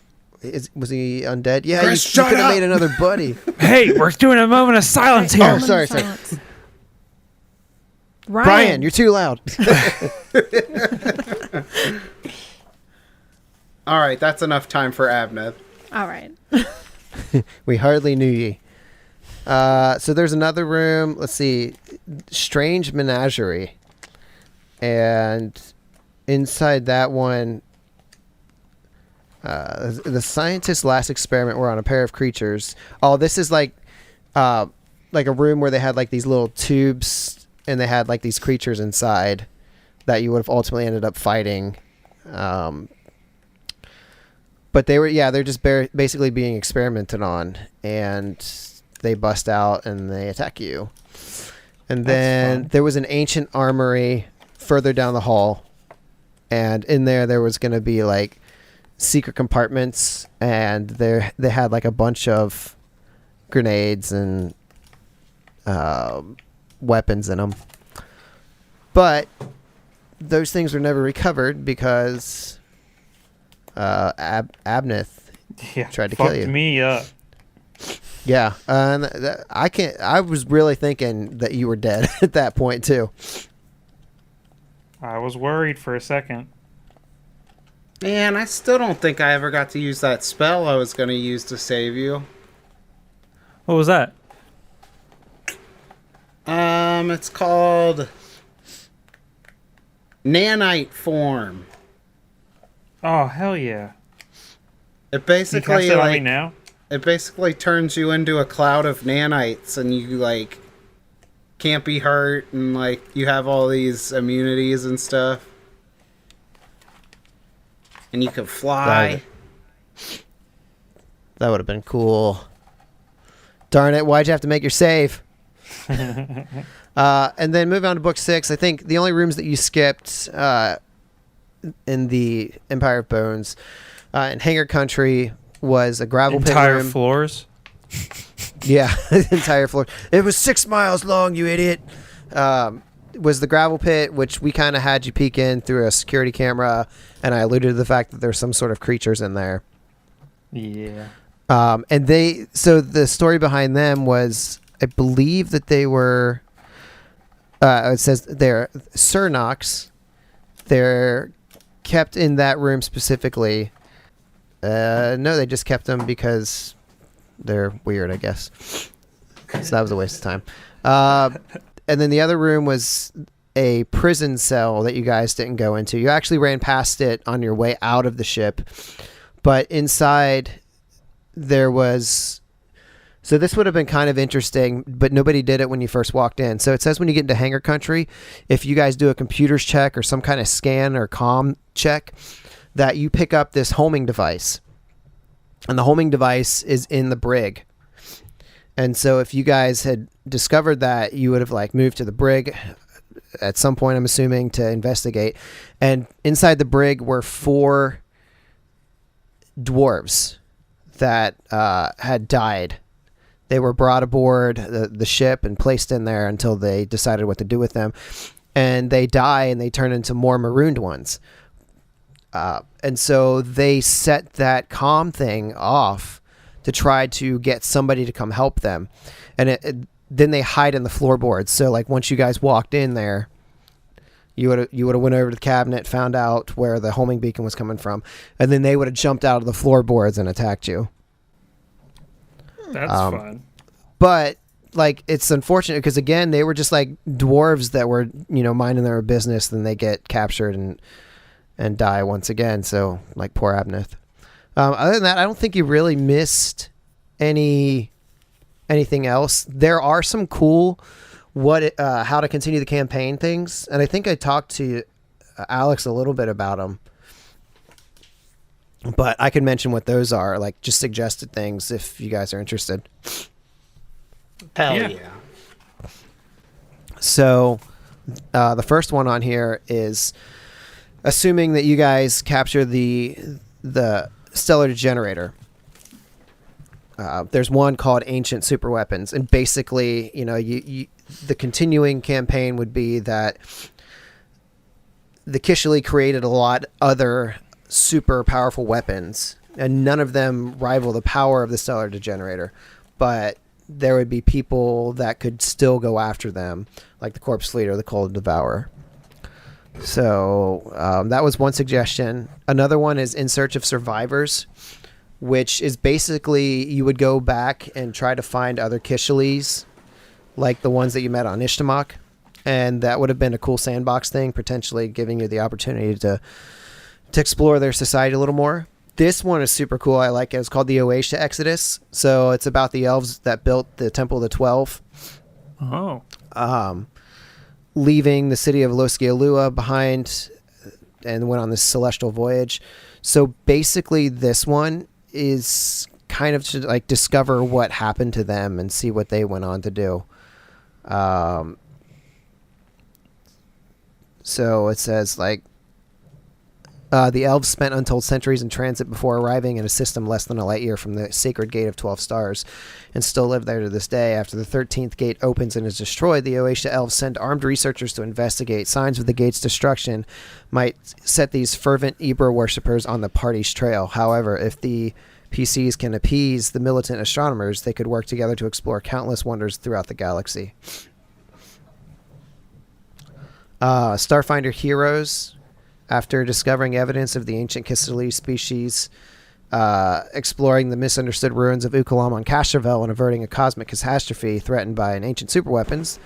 Was he undead? Yeah, Chris, you could have made another buddy. Hey, we're doing a moment of silence here. Oh, sorry. Ryan, Brian, you're too loud. All right, that's enough time for Abneth. All right. We hardly knew ye. So there's another room. Let's see. Strange Menagerie. And inside that one, the scientist's last experiment were on a pair of creatures. Oh, this is like a room where they had like these little tubes and they had like these creatures inside that you would have ultimately ended up fighting. But they're just basically being experimented on, and they bust out and they attack you. And then there was an ancient armory further down the hall, and in there was going to be like secret compartments, and they had like a bunch of grenades and weapons in them. But those things were never recovered because Abneth tried to kill you. Fucked me up. Yeah, I was really thinking that you were dead at that point too. I was worried for a second. Man, I still don't think I ever got to use that spell I was going to use to save you. What was that? It's called Nanite Form. Oh, hell yeah. It Can you cast basically it on me now? it basically turns you into a cloud of nanites, and you like can't be hurt, and like you have all these immunities and stuff. And you can fly. That would have been cool. Darn it, why'd you have to make your save? And then move on to book 6. I think the only rooms that you skipped in the Empire of Bones in Hangar Country was a gravel pit Entire room. floors? Yeah, entire floor. It was 6 miles long, you idiot. Was the gravel pit, which we kind of had you peek in through a security camera, and I alluded to the fact that there's some sort of creatures in there. Yeah. And so the story behind them was, I believe that they were, it says they're Cernox. They're kept in that room specifically. No, they just kept them because they're weird, I guess. So that was a waste of time. And then the other room was a prison cell that you guys didn't go into. You actually ran past it on your way out of the ship. But inside there was... So this would have been kind of interesting, but nobody did it when you first walked in. So it says when you get into hangar country, if you guys do a computers check or some kind of scan or comm check, that you pick up this homing device. And the homing device is in the brig. And so if you guys had discovered that, you would have like moved to the brig at some point, I'm assuming, to investigate. And inside the brig were 4 dwarves that had died. They were brought aboard the ship and placed in there until they decided what to do with them. And they die and they turn into more marooned ones. And so they set that comm thing off to try to get somebody to come help them. And then they hide in the floorboards. So like once you guys walked in there, you would have went over to the cabinet, found out where the homing beacon was coming from, and then they would have jumped out of the floorboards and attacked you. That's fun. But like it's unfortunate because again they were just like dwarves that were minding their business, then they get captured and die once again. So like poor Abneth. Other than that, I don't think you really missed anything else. There are some cool how to continue the campaign things, and I think I talked to Alex a little bit about them. But I can mention what those are, like just suggested things if you guys are interested. Hell yeah. So the first one on here is assuming that you guys capture the stellar generator. There's one called Ancient Superweapons, and basically, the continuing campaign would be that the Kishali created a lot other super powerful weapons, and none of them rival the power of the stellar generator, but there would be people that could still go after them, like the Corpse Fleet or the Cold Devourer. So that was one suggestion. Another one is In Search of Survivors, which is basically you would go back and try to find other Kishalis, like the ones that you met on Ishtamok, and that would have been a cool sandbox thing, potentially giving you the opportunity to explore their society a little more. This one is super cool. I like it. It's called the Oasia Exodus. So it's about the elves that built the Temple of the 12. Oh. Leaving the city of Loskialua behind and went on this celestial voyage. So basically this one is kind of to like discover what happened to them and see what they went on to do. So it says like, the elves spent untold centuries in transit before arriving in a system less than a light year from the sacred gate of 12 stars and still live there to this day. After the 13th gate opens and is destroyed, the Oasia elves send armed researchers to investigate. Signs of the gate's destruction might set these fervent Ibra worshippers on the party's trail. However, if the PCs can appease the militant astronomers, they could work together to explore countless wonders throughout the galaxy. Starfinder heroes. After discovering evidence of the ancient Kistali species, exploring the misunderstood ruins of Ukalam on Castrovel and averting a cosmic catastrophe threatened by an ancient superweapons,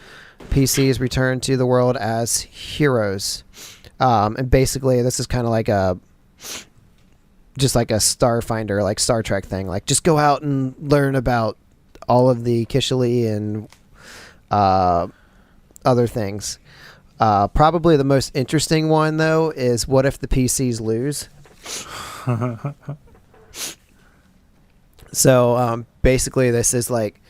PCs return to the world as heroes. And basically, this is kind of like just like a Starfinder, like Star Trek thing. Like, just go out and learn about all of the Kishali and other things. Probably the most interesting one, though, is what if the PCs lose? So basically, this is like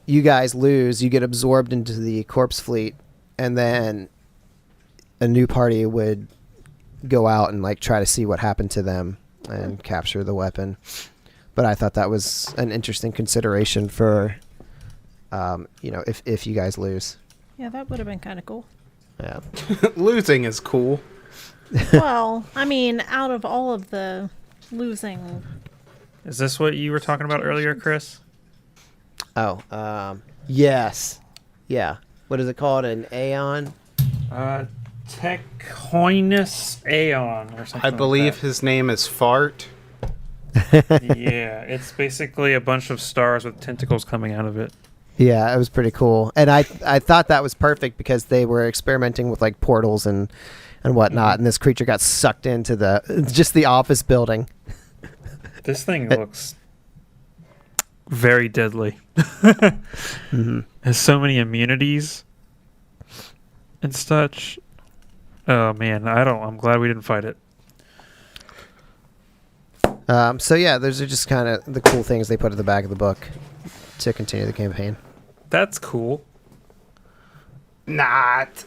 you guys lose, you get absorbed into the Corpse Fleet, and then a new party would go out and like try to see what happened to them and capture the weapon. But I thought that was an interesting consideration for, if you guys lose. Yeah, that would have been kind of cool. Yeah. Losing is cool. Well, I mean, out of all of the losing Is this what you were talking about earlier, Chris? Oh, yes. Yeah. What is it called? An Aeon? Techoinus Aeon or something. I believe like his name is Fart. that. Yeah, it's basically a bunch of stars with tentacles coming out of it. Yeah, it was pretty cool. And I thought that was perfect because they were experimenting with like portals and whatnot, and this creature got sucked into the office building. This thing looks very deadly. Has so many immunities and such. Oh man, I'm glad we didn't fight it. So yeah, those are just kind of the cool things they put at the back of the book to continue the campaign. That's cool. Not.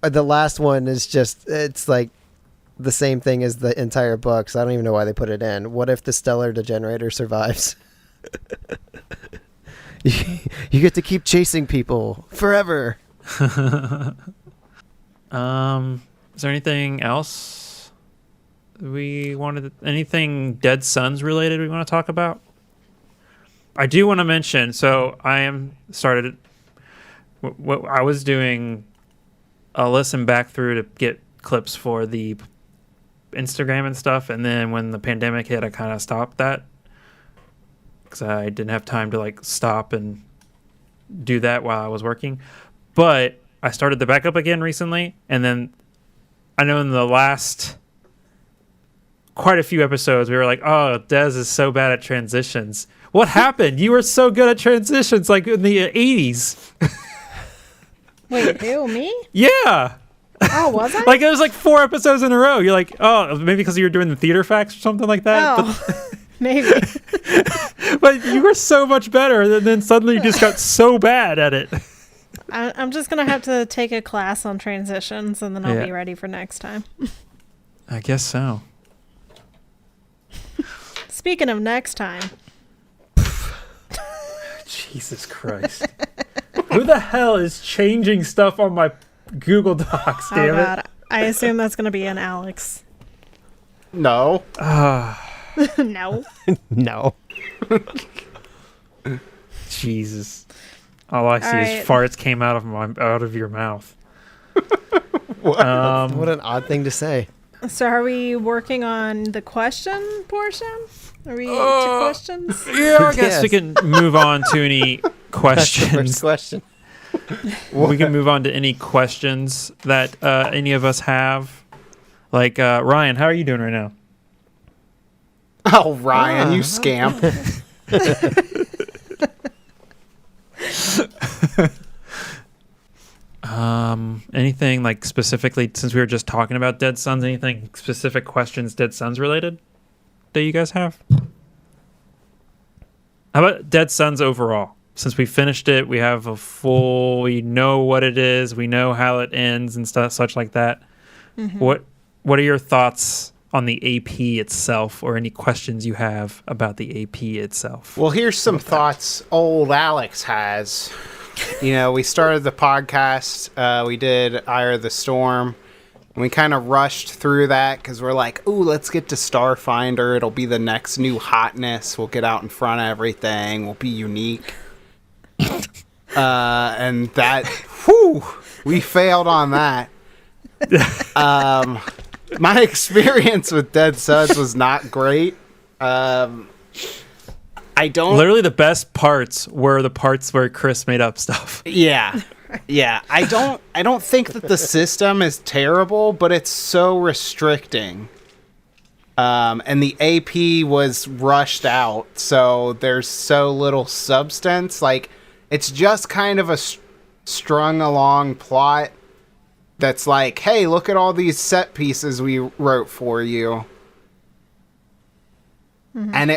The last one is just, it's like the same thing as the entire book, so I don't even know why they put it in. What if the stellar degenerator survives? You get to keep chasing people forever. Is there anything else anything Dead Sons related we want to talk about? I do want to mention, so I was doing a listen back through to get clips for the Instagram and stuff, and then when the pandemic hit, I kind of stopped that because I didn't have time to like stop and do that while I was working. But I started the backup again recently, and then I know in the last quite a few episodes we were like, oh, Dez is so bad at transitions. What happened? You were so good at transitions like in the 80s. Wait, who, me? Yeah. Oh, was I? Like it was like 4 episodes in a row. You're like, oh, maybe because you were doing the theater facts or something like that. Oh, maybe. But you were so much better, and then suddenly you just got so bad at it. I'm just going to have to take a class on transitions, and then I'll be ready for next time. I guess so. Speaking of next time. Jesus Christ. Who the hell is changing stuff on my Google Docs, damn Oh, God. it? I assume that's going to be an Alex. No. No. No. Jesus. All I see is farts came out of your mouth. What an odd thing to say. So are we working on the question portion? Are we to questions? Yeah, I guess we can move on to any questions. First question. We can move on to any questions that any of us have. Like, Ryan, how are you doing right now? Oh, Ryan, you scamp. Anything like specifically, since we were just talking about Dead Sons, anything specific questions Dead Sons related that you guys have? How about Dead Sons overall? Since we finished it, we know what it is, we know how it ends and stuff, such like that. Mm-hmm. What are your thoughts on the AP itself, or any questions you have about the AP itself? Well, here's some thoughts old Alex has. You know, we started the podcast, we did Ire of the Storm, and we kind of rushed through that because we're like, ooh, let's get to Starfinder. It'll be the next new hotness. We'll get out in front of everything. We'll be unique. And that, whew, we failed on that. My experience with Dead Sons was not great. Literally the best parts were the parts where Chris made up stuff. Yeah. I don't think that the system is terrible, but it's so restricting. And the AP was rushed out, so there's so little substance. Like, it's just kind of a strung along plot that's like, hey, look at all these set pieces we wrote for you. Mm-hmm. And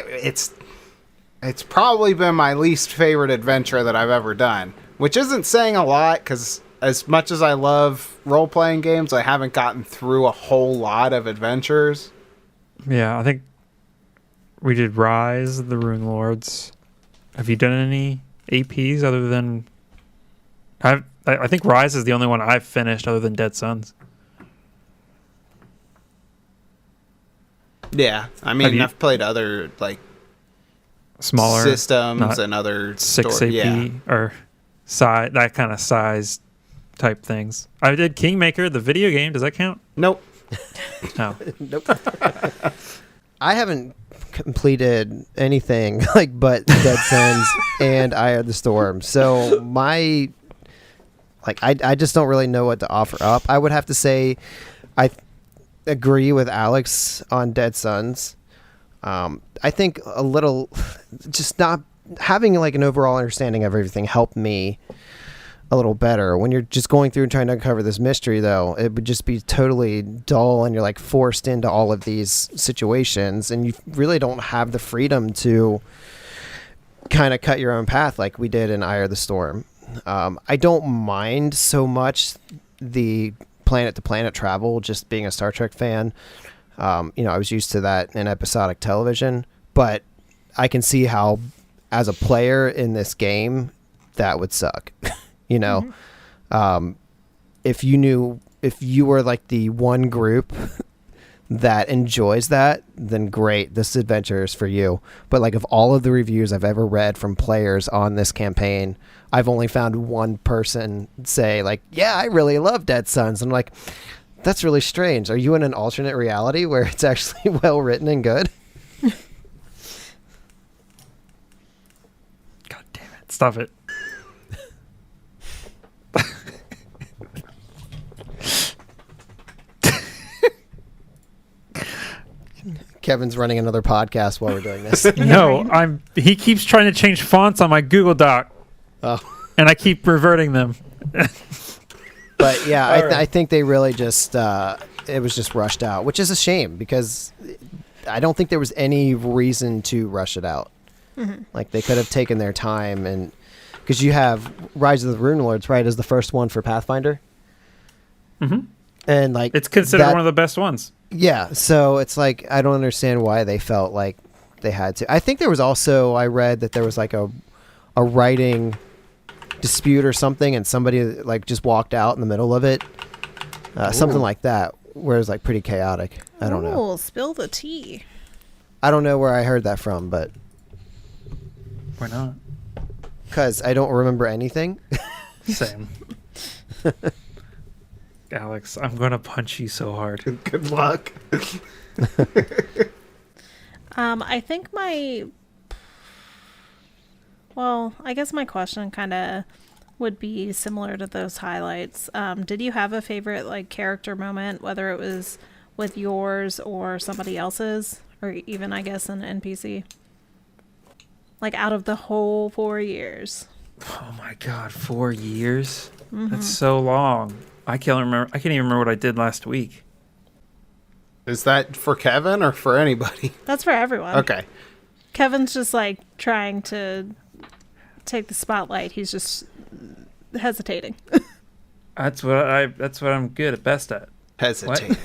it's probably been my least favorite adventure that I've ever done, which isn't saying a lot because as much as I love role-playing games, I haven't gotten through a whole lot of adventures. Yeah, I think we did Rise of the Rune Lords. Have you done any APs other than... I think Rise is the only one I've finished other than Dead Sons. Yeah, I mean, I've played other like smaller systems and other 6 AP or size, that kind of size type things. I did Kingmaker, the video game. Does that count? Nope. No. Nope. I haven't completed anything like but Dead Sons and Eye of the Storm. So I just don't really know what to offer up. I would have to say I agree with Alex on Dead Sons. I think a little just not having like an overall understanding of everything helped me a little better. When you're just going through and trying to uncover this mystery, though, it would just be totally dull, and you're like forced into all of these situations, and you really don't have the freedom to kind of cut your own path like we did in Eye of the Storm. I don't mind so much the planet to planet travel, just being a Star Trek fan. I was used to that in episodic television, but I can see how as a player in this game that would suck. If you were like the one group that enjoys that, then great, this adventure is for you. But like of all of the reviews I've ever read from players on this campaign, I've only found one person say like, yeah, I really love Dead Sons. I'm like, that's really strange. Are you in an alternate reality where it's actually well written and good? God damn it. Stop it. Kevin's running another podcast while we're doing this. No, he keeps trying to change fonts on my Google Doc. Oh. And I keep reverting them. But yeah, I think they really just it was just rushed out, which is a shame because I don't think there was any reason to rush it out. Mm-hmm. Like they could have taken their time, and because you have Rise of the Rune Lords, right, as the first one for Pathfinder. Mm-hmm. And like it's considered one of the best ones. Yeah, so it's like I don't understand why they felt like they had to. I think there was also, I read that there was like a writing dispute or something, and somebody like just walked out in the middle of it, something like that, where it was like pretty chaotic. I don't know. Spill the tea. I don't know where I heard that from, but why not? Because I don't remember anything. Same. Alex, I'm gonna punch you so hard. Good luck. I think I guess my question kind of would be similar to those highlights. Did you have a favorite like character moment, whether it was with yours or somebody else's, or even I guess an NPC? Like out of the whole 4 years. Oh my God, 4 years? Mm-hmm. That's so long. I can't even remember what I did last week. Is that for Kevin or for anybody? That's for everyone. Okay. Kevin's just like trying to take the spotlight. He's just hesitating. That's what I'm good at, best at. Hesitating.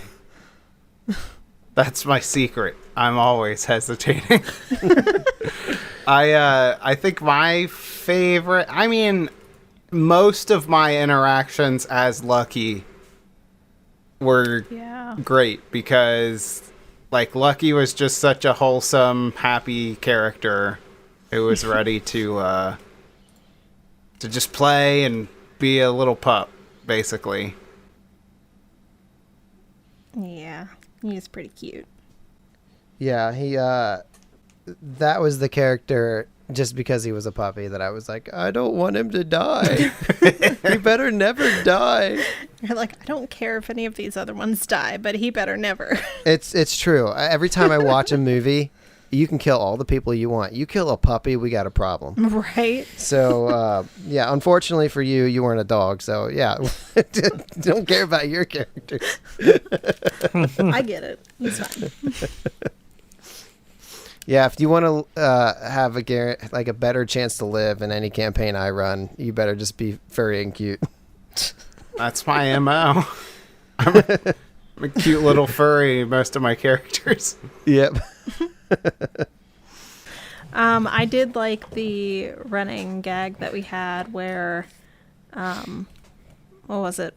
That's my secret. I'm always hesitating. I think my favorite, I mean, most of my interactions as Lucky were great because like Lucky was just such a wholesome, happy character who was ready to just play and be a little pup, basically. Yeah, he was pretty cute. Yeah, he that was the character just because he was a puppy that I was like, I don't want him to die. He better never die. You're like, I don't care if any of these other ones die, but he better never. It's true. Every time I watch a movie, you can kill all the people you want. You kill a puppy, we got a problem. Right. So, yeah, unfortunately for you, you weren't a dog. So, yeah, don't care about your character. I get it. He's fine. Yeah, if you want to have a better chance to live in any campaign I run, you better just be furry and cute. That's my MO. I'm a cute little furry, most of my characters. Yep. I did like the running gag that we had where, what was it?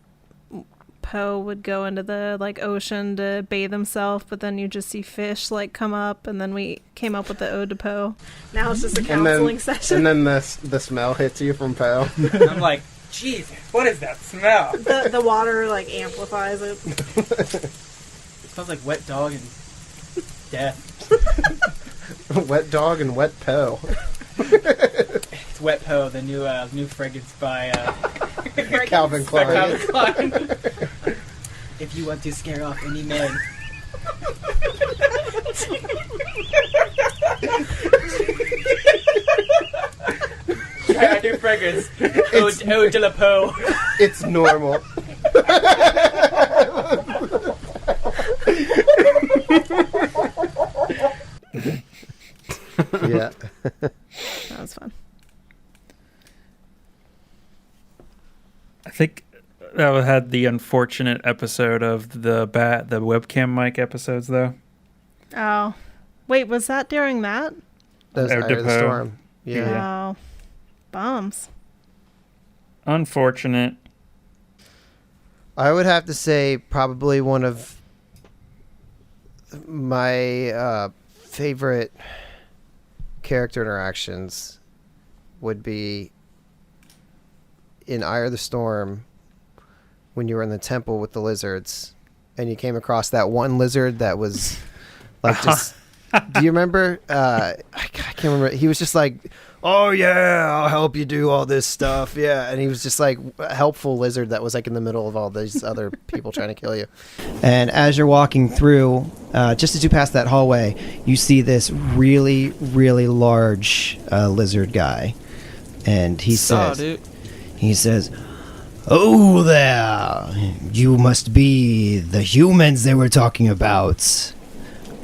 Poe would go into the like ocean to bathe himself, but then you just see fish like come up, and then we came up with the ode to Poe. Now it's just a counseling session. And then the smell hits you from Poe. I'm like, Jesus, what is that smell? The water like amplifies it. It smells like wet dog and death. Wet dog and wet Poe. It's Wet Poe, the new fragrance by Calvin Klein. Calvin Klein. If you want to scare off any men. Try our new fragrance. Ode to la Poe. It's normal. Yeah. That was fun. I think that had the unfortunate episode of the webcam mic episodes, though. Oh. Wait, was that during that? That was Eye of the Storm. Yeah. Yeah. Oh. Bums. Unfortunate. I would have to say probably one of my favorite character interactions would be in Eye of the Storm when you were in the temple with the lizards and you came across that one lizard that was like just do you remember I can't remember, he was just like, oh yeah, I'll help you do all this stuff, yeah, and he was just like a helpful lizard that was like in the middle of all these other people trying to kill you. And as you're walking through, just as you pass that hallway, you see this really, really large lizard guy, and he says, "Oh there, you must be the humans they were talking about.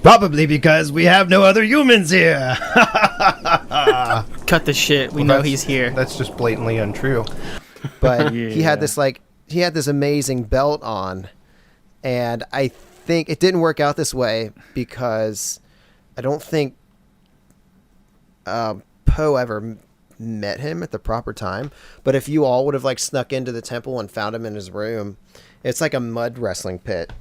Probably because we have no other humans here." Cut the shit. We know he's here. That's just blatantly untrue. But Yeah. he had this amazing belt on, and I think it didn't work out this way because I don't think Poe ever met him at the proper time. But if you all would have like snuck into the temple and found him in his room, it's like a mud wrestling pit,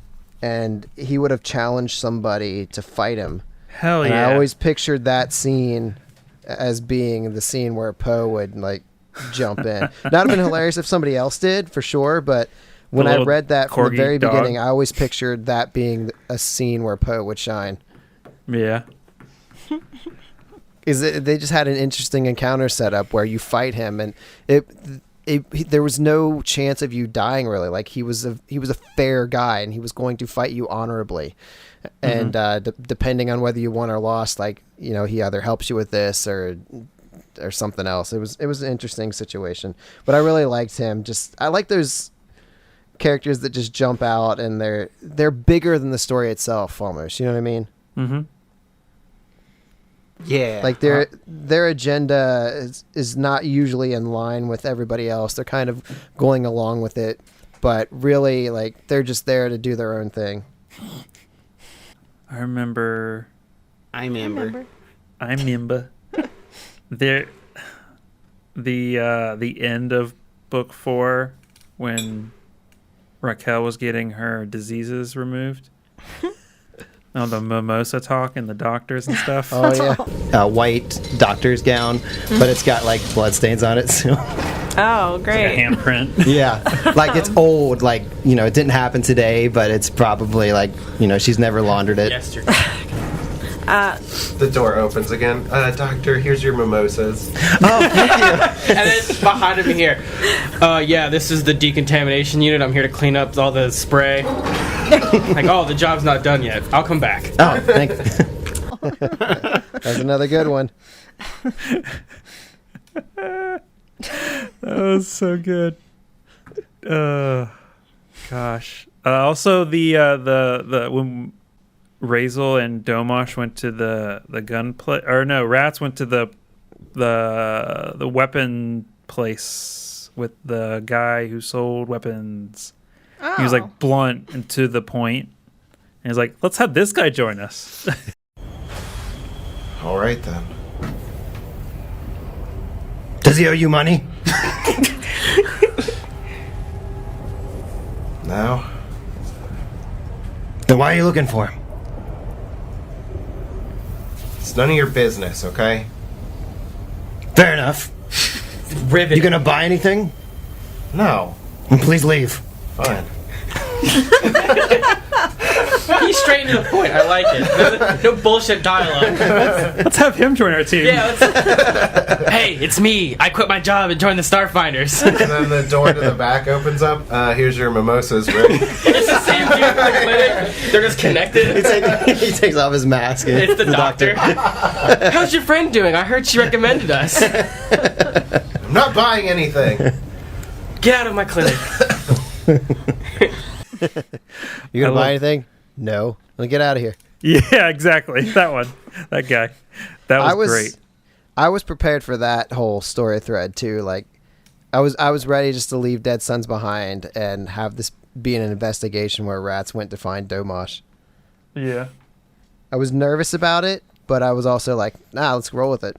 and he would have challenged somebody to fight him. Hell And yeah. I always pictured that scene as being the scene where Poe would like jump in. That'd have been hilarious if somebody else did, for sure. But when I little read that from the corgi very dog. beginning, I always pictured that being a scene where Poe would shine. Yeah. They just had an interesting encounter set up where you fight him, and there was no chance of you dying really. Like he was a fair guy, and he was going to fight you honorably. And depending on whether you won or lost, like, you know, he either helps you with this or something else. It was an interesting situation, but I really liked him. I like those characters that just jump out and they're bigger than the story itself, almost. You know what I mean? Mm-hmm. Yeah. Like their agenda is not usually in line with everybody else. They're kind of going along with it, but really, like, they're just there to do their own thing. I remember there the end of book 4 when Raquel was getting her diseases removed. Oh, the mimosa talk and the doctors and stuff. Oh yeah, white doctor's gown, but it's got like bloodstains on it. So. Oh, Like great. a handprint. Yeah, like it's old. Like, you know, it didn't happen today, but it's probably like, you know, she's never laundered it. Yesterday. The door opens again. Doctor, here's your mimosas. Oh, thank you. And then behind him here, yeah, this is the decontamination unit. I'm here to clean up all the spray. Like, oh, the job's not done yet. I'll come back. Oh, thank. That's another good one. That was so good. Gosh. Also, the when Razel and Domosh went to the gun play, or no, Rats went to the weapon place with the guy who sold weapons. Oh. He was like blunt and to the point, and he's like, "Let's have this guy join us." All right, then. Does he owe you money? No? Then why are you looking for him? It's none of your business, okay? Fair enough. Rivet. You gonna buy anything? No. Then please leave. Fine. He's straight to the point. I like it. No bullshit dialogue. Let's have him join our team. Yeah. Hey, it's me. I quit my job and joined the Starfinders. And then the door to the back opens up. Here's your mimosas, Rick. It's the same dude from the clinic. They're just connected. He takes off his mask. And It's the doctor. How's your friend doing? I heard she recommended us. I'm not buying anything. Get out of my clinic. You gonna buy anything? No. Let's get out of here. Yeah, exactly. That one. That guy. That was great. I was prepared for that whole story thread too. Like, I was ready just to leave Dead Sons behind and have this be an investigation where rats went to find Domash. Yeah. I was nervous about it, but I was also like, nah, let's roll with it.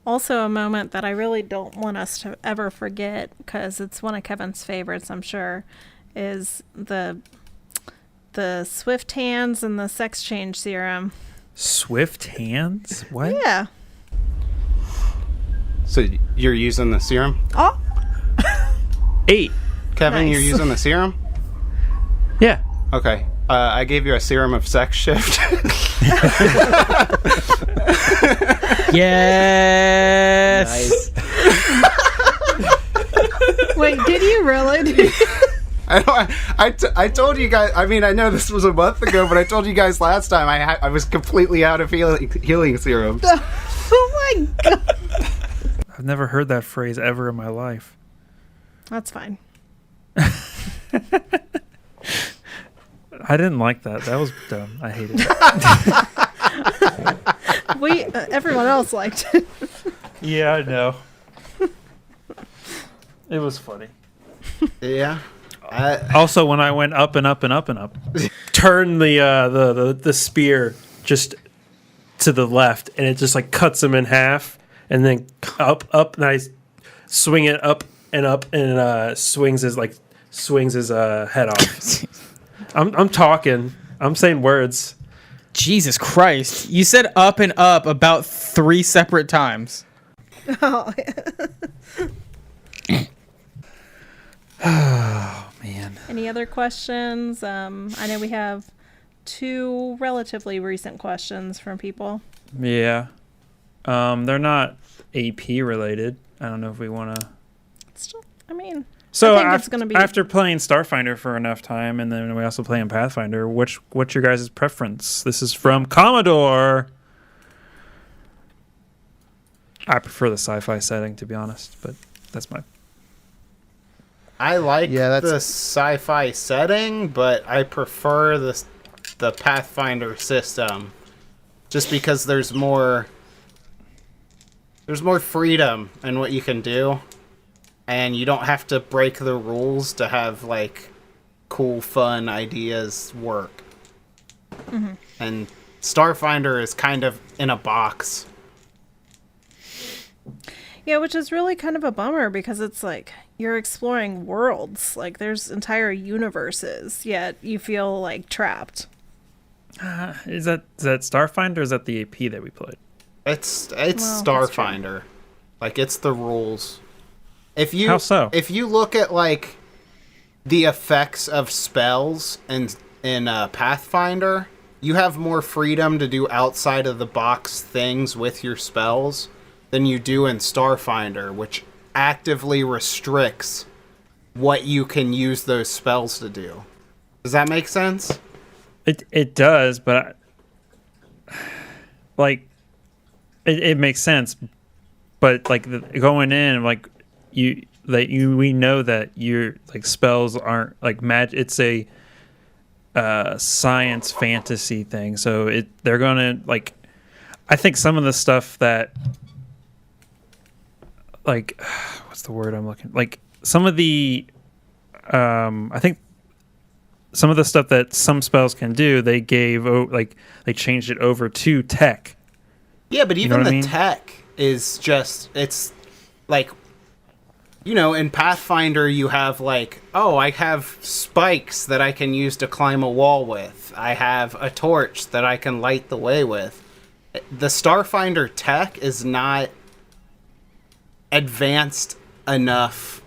Also a moment that I really don't want us to ever forget, because it's one of Kevin's favorites, I'm sure, is the swift hands and the sex change serum. Swift hands? What? Yeah. So you're using the serum? Oh. 8. Kevin, Nice. you're using the serum? Yeah. Okay. I gave you a serum of sex shift. Yes. Wait, did you really? I told you guys. I mean, I know this was a month ago, but I told you guys last time I was completely out of healing serums. Oh my god. I've never heard that phrase ever in my life. That's fine. I didn't like that. That was dumb. I hated it. Everyone else liked it. Yeah, I know. It was funny. Yeah. Also, when I went up and up and up and up, turn the spear just to the left, and it just like cuts him in half, and then up, and I swing it up, and swings his head off. I'm talking. I'm saying words. Jesus Christ. You said up and up about 3 separate times. Oh. Oh, man. Any other questions? I know we have 2 relatively recent questions from people. Yeah. They're not AP related. I don't know if we want to. Still, I mean, So I think it's gonna be... after playing Starfinder for enough time, and then we also play in Pathfinder, what's your guys' preference? This is from Commodore. I prefer the sci-fi setting, to be honest, but that's my... I like the sci-fi setting, but I prefer the Pathfinder system, just because there's more freedom in what you can do, and you don't have to break the rules to have like cool, fun ideas work. Mm-hmm. And Starfinder is kind of in a box. Yeah, which is really kind of a bummer, because it's like you're exploring worlds, like there's entire universes, yet you feel like trapped. Is that Starfinder, or is that the AP that we played? It's Starfinder. Like, it's the rules. How so? If you look at like the effects of spells in Pathfinder, you have more freedom to do outside of the box things with your spells than you do in Starfinder, which actively restricts what you can use those spells to do. Does that make sense? It does, but it makes sense. But like going in, like we know that your like spells aren't like magic. It's a science fantasy thing, so they're gonna like. I think some of the stuff that like what's the word I'm looking like some of the I think some of the stuff that some spells can do, they changed it over to tech. Yeah, but even the tech is just, it's like you know, in Pathfinder, you have like, oh, I have spikes that I can use to climb a wall with. I have a torch that I can light the way with. The Starfinder tech is not advanced enough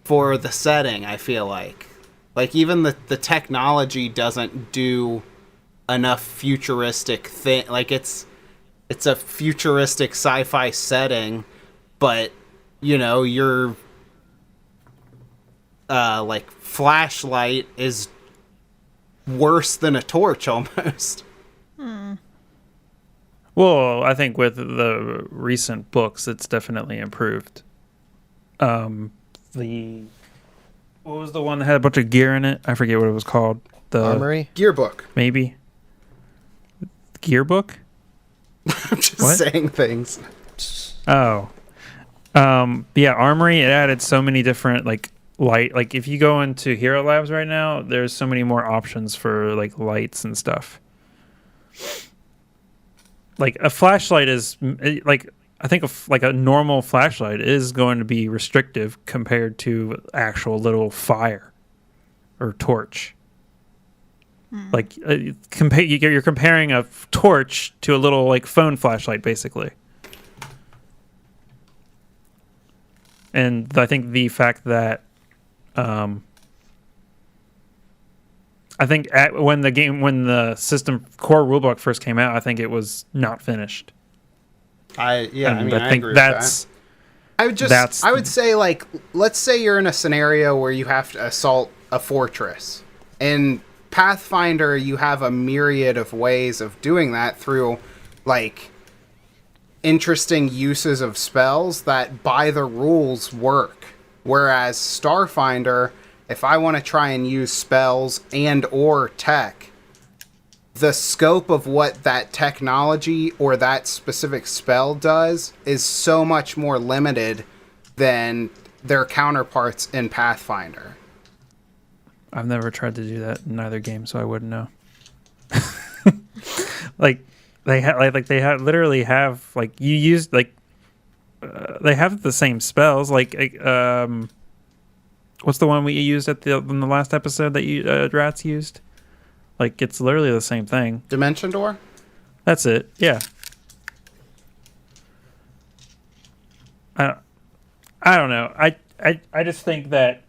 for the setting, I feel like. Like, even the technology doesn't do enough futuristic thing. Like, it's a futuristic sci-fi setting, but you know, your like flashlight is worse than a torch almost. Well, I think with the recent books, it's definitely improved. What was the one that had a bunch of gear in it? I forget what it was called. The Armory? Gearbook. Maybe. Gearbook? I'm just What? saying things. Oh. Yeah, Armory, it added so many different, like, light. Like, if you go into Hero Labs right now, there's so many more options for, like, lights and stuff. Like, a flashlight is, like, I think a normal flashlight is going to be restrictive compared to actual little fire or torch. Like, you're comparing a torch to a little, like, phone flashlight, basically. And I think the fact that, I think when the system core rulebook first came out, I think it was not finished. I think agree that's with that. I would say, like, let's say you're in a scenario where you have to assault a fortress. In Pathfinder, you have a myriad of ways of doing that through, like, interesting uses of spells that by the rules work. Whereas Starfinder, if I want to try and use spells and or tech, the scope of what that technology or that specific spell does is so much more limited than their counterparts in Pathfinder. I've never tried to do that in either game, so I wouldn't know. Like, they literally have, like, you use, like, they have the same spells. Like, what's the one we used in the last episode that you Rats used? Like, it's literally the same thing. Dimension Door? That's it. Yeah. I don't know. I just think that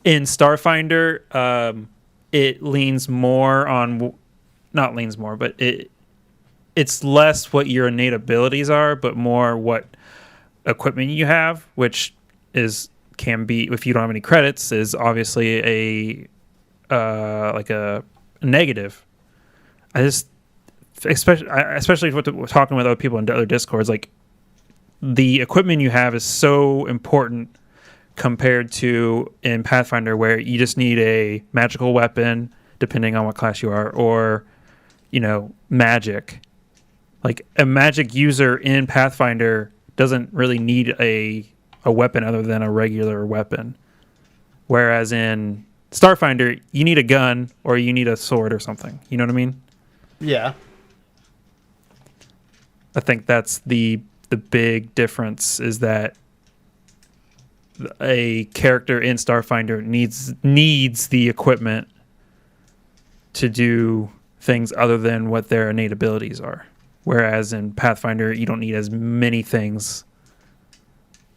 in Starfinder, it leans more on, not leans more, but it's less what your innate abilities are, but more what equipment you have, which can be, if you don't have any credits, is obviously a negative. Especially with talking with other people in other Discords, like, the equipment you have is so important compared to in Pathfinder, where you just need a magical weapon, depending on what class you are, or, you know, magic. Like, a magic user in Pathfinder doesn't really need a weapon other than a regular weapon. Whereas in Starfinder, you need a gun or you need a sword or something. You know what I mean? Yeah. I think that's the big difference, is that a character in Starfinder needs the equipment to do things other than what their innate abilities are. Whereas in Pathfinder, you don't need as many things.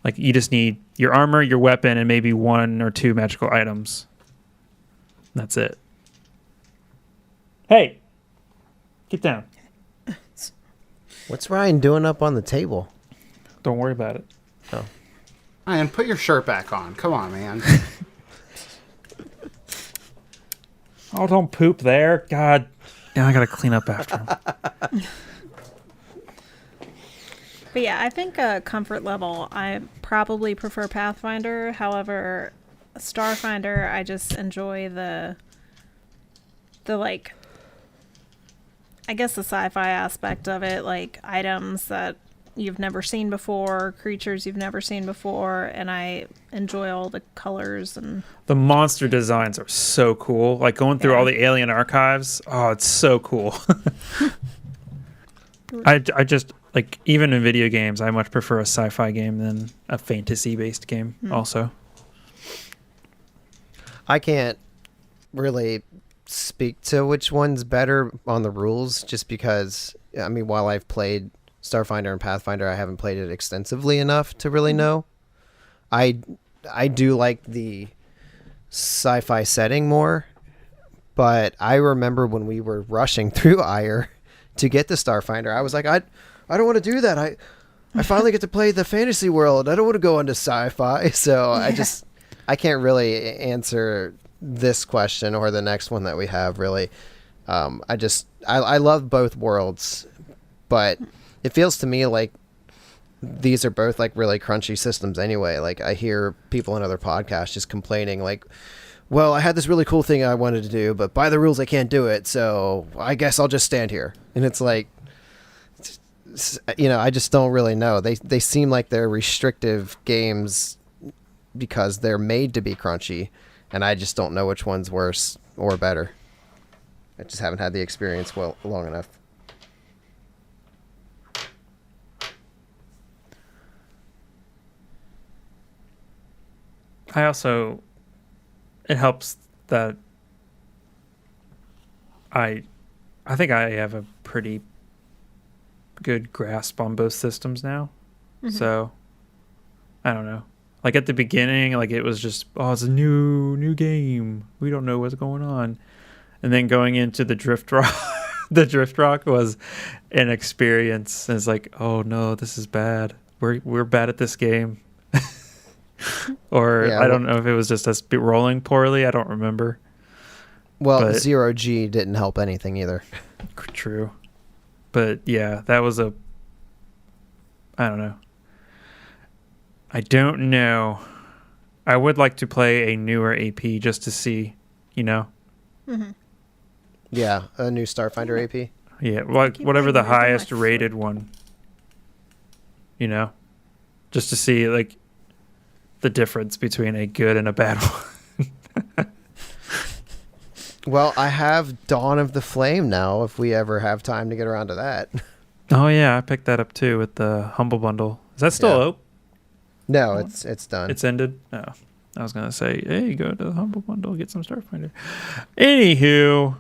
Like, you just need your armor, your weapon, and maybe 1 or 2 magical items. That's it. Hey, get down. What's Ryan doing up on the table? Don't worry about it. Oh. Ryan, put your shirt back on. Come on, man. Oh, don't poop there. God. Now I gotta clean up after him. But yeah, I think comfort level, I probably prefer Pathfinder. However, Starfinder, I just enjoy the like, I guess the sci-fi aspect of it, like items that you've never seen before, creatures you've never seen before, and I enjoy all the colors and the monster designs are so cool. Like, going through all the alien archives, oh, it's so cool. like even in video games, I much prefer a sci-fi game than a fantasy-based game. Also, I can't really speak to which one's better on the rules, just because I mean, while I've played Starfinder and Pathfinder, I haven't played it extensively enough to really know. I do like the sci-fi setting more, but I remember when we were rushing through Ire to get the Starfinder, I was like, I don't want to do that. I finally get to play the fantasy world. I don't want to go into sci-fi. So I can't really answer this question or the next one that we have really. I love both worlds, but it feels to me like these are both like really crunchy systems anyway. Like I hear people in other podcasts just complaining like, well, I had this really cool thing I wanted to do, but by the rules I can't do it, so I guess I'll just stand here. And it's like, I just don't really know. They seem like they're restrictive games because they're made to be crunchy, and I just don't know which one's worse or better. I just haven't had the experience long enough. It helps that I think I have a pretty good grasp on both systems now. So I don't know. Like at the beginning, like it was just, oh, it's a new game. We don't know what's going on. And then going into the Drift Rock, the Drift Rock was an experience. And it's like, oh no, this is bad. We're bad at this game. Or I don't know if it was just us rolling poorly. I don't remember. Well, Zero G didn't help anything either. True. But yeah, that was I don't know. I don't know. I would like to play a newer AP just to see, Mm-hmm. Yeah, a new Starfinder AP. Yeah, like whatever the highest rated one. Just to see like the difference between a good and a bad one. Well, I have Dawn of the Flame now, if we ever have time to get around to that. Oh yeah, I picked that up too with the Humble Bundle. Is that still open? No, it's done. It's ended? No. I was going to say, hey, go to the Humble Bundle, get some Starfinder. Anywho,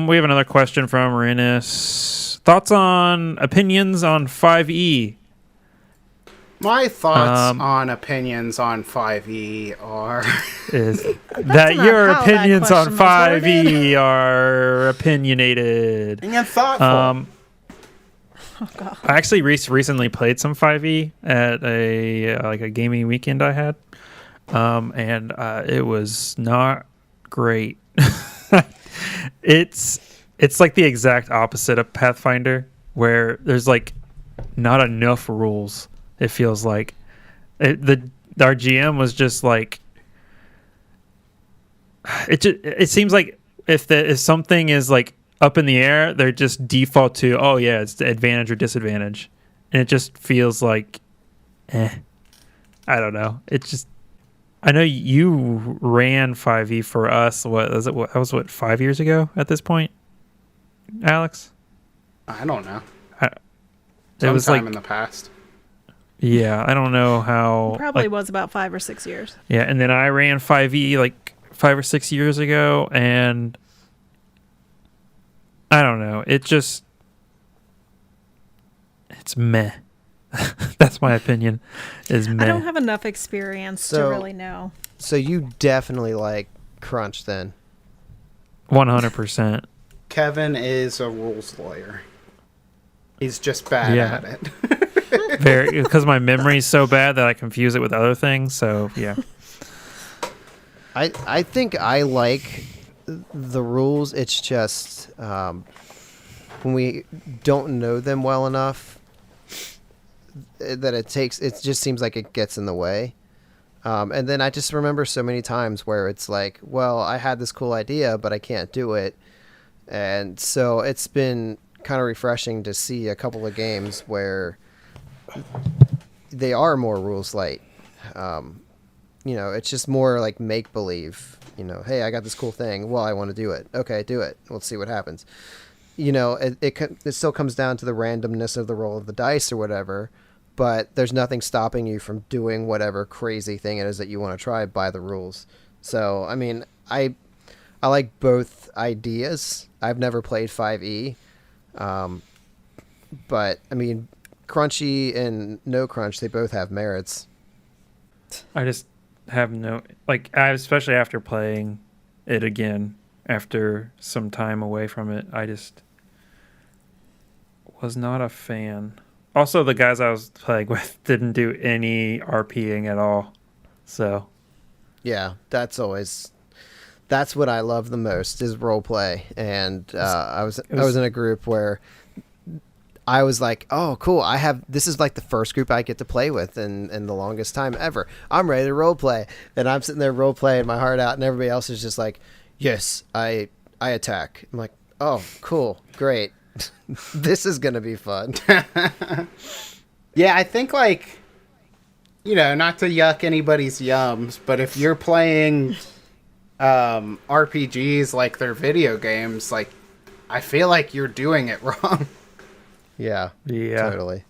we have another question from Renus. Opinions on 5e? My thoughts on opinions on 5e are... is that your opinions on 5e are opinionated. And thoughtful. I actually recently played some 5e at a gaming weekend I had, and it was not great. It's like the exact opposite of Pathfinder, where there's like not enough rules. It feels like our GM was just like it seems like if something is like up in the air, they're just default to, oh yeah, it's the advantage or disadvantage. And it just feels like, I don't know. It's just, I know you ran 5e for us. That was 5 years ago at this point, Alex? I don't know. It was like in the past. Yeah, I don't know how. Probably was about 5 or 6 years. Yeah, and then I ran 5e like 5 or 6 years ago, and I don't know. It's meh. That's my opinion. Is meh. I don't have enough experience to really know. So you definitely like Crunch then. 100%. Kevin is a rules lawyer. He's just bad at it. Because my memory is so bad that I confuse it with other things. So yeah. I think I like the rules. It's just when we don't know them well enough that it just seems like it gets in the way. And then I just remember so many times where it's like, well, I had this cool idea, but I can't do it. And so it's been kind of refreshing to see a couple of games where they are more rules light. It's just more like make believe. Hey, I got this cool thing. Well, I want to do it. Okay, do it. Let's see what happens. it still comes down to the randomness of the roll of the dice or whatever, but there's nothing stopping you from doing whatever crazy thing it is that you want to try by the rules. So, I mean, I like both ideas. I've never played 5e, but I mean, Crunchy and No Crunch, they both have merits. I just have especially after playing it again after some time away from it, I just was not a fan. Also, the guys I was playing with didn't do any RPing at all. So, yeah, that's what I love the most is role play. And I was in a group where I was like, oh, cool. This is like the first group I get to play with in the longest time ever. I'm ready to role play. And I'm sitting there role playing my heart out, and everybody else is just like, yes, I attack. I'm like, oh, cool, great. This is going to be fun. Yeah, I think, like, not to yuck anybody's yums, but if you're playing RPGs like they're video games, like, I feel like you're doing it wrong. Yeah, totally.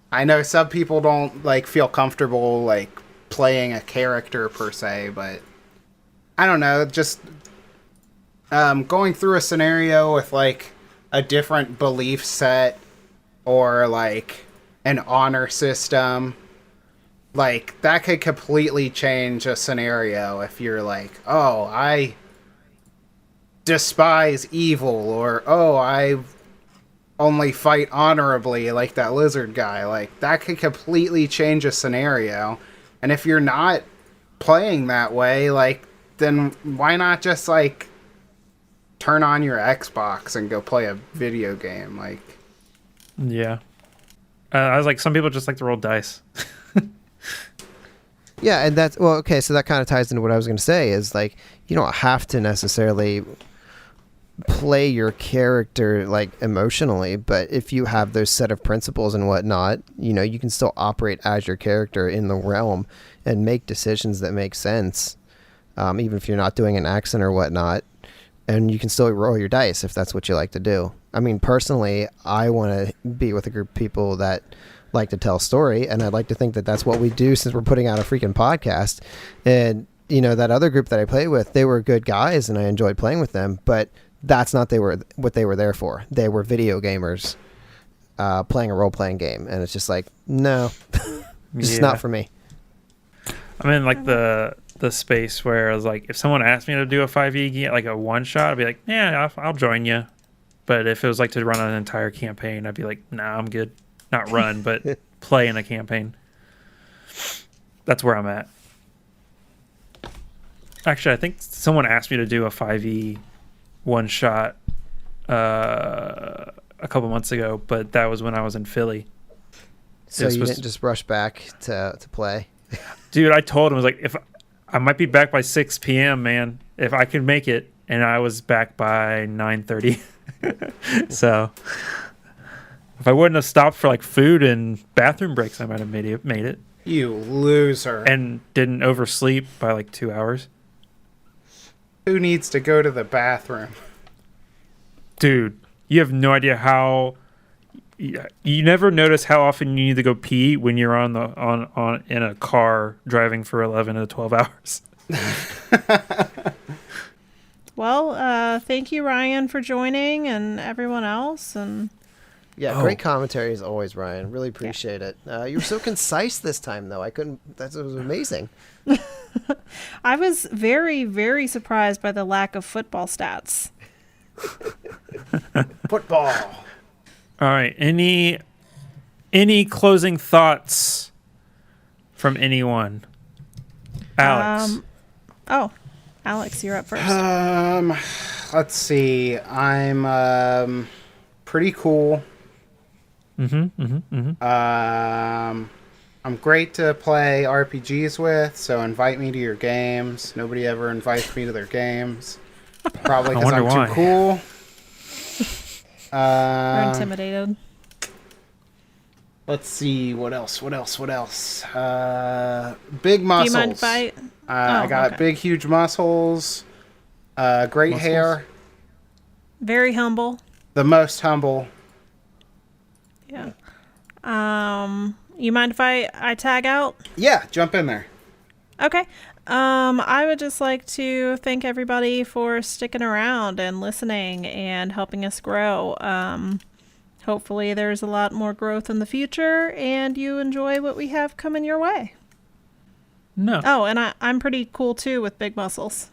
I know some people don't, like, feel comfortable, like, playing a character per se, but I don't know, just going through a scenario with, like, a different belief set or, like, an honor system, like, that could completely change a scenario if you're like, oh, I despise evil, or, oh, I only fight honorably, like that lizard guy. Like, that could completely change a scenario. And if you're not playing that way, like, then why not just, like, turn on your Xbox and go play a video game? Like, yeah. I was like, some people just like to roll dice. Yeah, and that's, well, okay, so that kind of ties into what I was going to say is, like, you don't have to necessarily play your character, like, emotionally, but if you have those set of principles and whatnot, you can still operate as your character in the realm and make decisions that make sense, even if you're not doing an accent or whatnot, and you can still roll your dice if that's what you like to do. I mean, personally, I want to be with a group of people that like to tell a story, and I'd like to think that that's what we do since we're putting out a freaking podcast. And that other group that I play with, they were good guys and I enjoyed playing with them, but that's not what they were there for. They were video gamers playing a role-playing game, and it's just like, no, it's just not for me. I'm in like the space where I was like, if someone asked me to do a 5e game, like a one shot, I'd be like, yeah, I'll join you. But if it was like to run an entire campaign, I'd be like, nah, I'm good. Not run, but play in a campaign. That's where I'm at. Actually, I think someone asked me to do a 5e one shot a couple months ago, but that was when I was in Philly. So you didn't just rush back to play? Dude, I told him, I was like, if I might be back by 6 p.m., man, if I could make it. And I was back by 9:30. So if I wouldn't have stopped for like food and bathroom breaks, I might have made it. You loser. And didn't oversleep by like 2 hours. Who needs to go to the bathroom? Dude, you have no idea how. You never notice how often you need to go pee when you're on in a car driving for 11 to 12 hours. Well, thank you, Ryan, for joining, and everyone else. And great commentary as always, Ryan. Really appreciate it. You were so concise this time, though. That was amazing. I was very, very surprised by the lack of football stats. Football. All right. Any closing thoughts from anyone? Alex. Alex, you're up first. Let's see. I'm pretty cool. I'm great to play RPGs with, so invite me to your games. Nobody ever invites me to their games. Probably because I'm too cool. Or intimidated. Let's see, what else? Big muscles. Do you mind if I got big, huge muscles. Great hair. Very humble. The most humble. Yeah. You mind if I tag out? Yeah, jump in there. Okay. I would just like to thank everybody for sticking around and listening and helping us grow. Hopefully there's a lot more growth in the future and you enjoy what we have coming your way. No. Oh, and I'm pretty cool too with big muscles.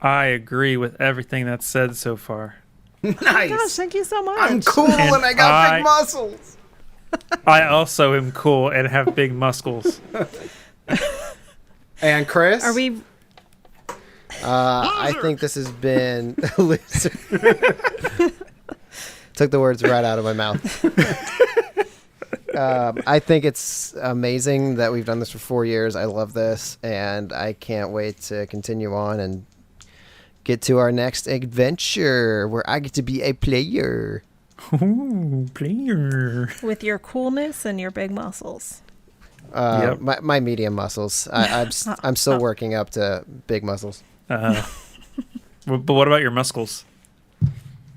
I agree with everything that's said so far. Nice. Gosh, thank you so much. I'm cool and I got big muscles. I also am cool and have big muscles. And Chris? Are we... I think this has been loser. Took the words right out of my mouth. I think it's amazing that we've done this for 4 years. I love this, and I can't wait to continue on and get to our next adventure where I get to be a player. Ooh, player. With your coolness and your big muscles. Yep. My medium muscles. I'm still working up to big muscles. But what about your muscles?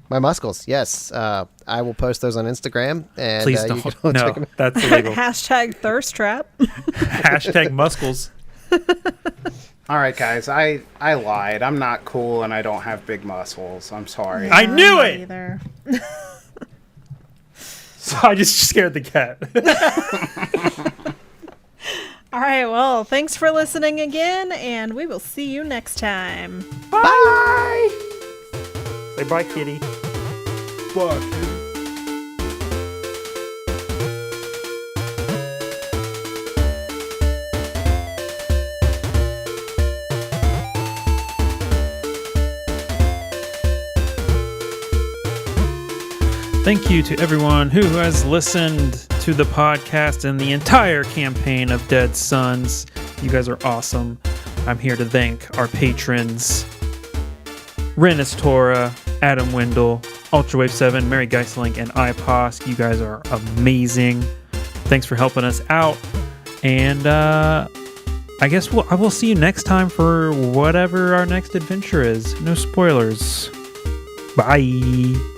My muscles, yes. I will post those on Instagram. And, Please you don't. can all check them No, out. that's illegal. Hashtag thirst trap. Hashtag muscles. All right, guys. I lied. I'm not cool and I don't have big muscles. I'm sorry. I knew it! Either. So I just scared the cat. All right, well, thanks for listening again, and we will see you next time. Bye! Say bye, kitty. Fuck. Thank you to everyone who has listened to the podcast and the entire campaign of Dead Sons. You guys are awesome. I'm here to thank our patrons, Rennis Tora, Adam Wendell, Ultrawave 7, Mary Geiselink, and iPos. You guys are amazing. Thanks for helping us out. And I guess I will see you next time for whatever our next adventure is. No spoilers. Bye.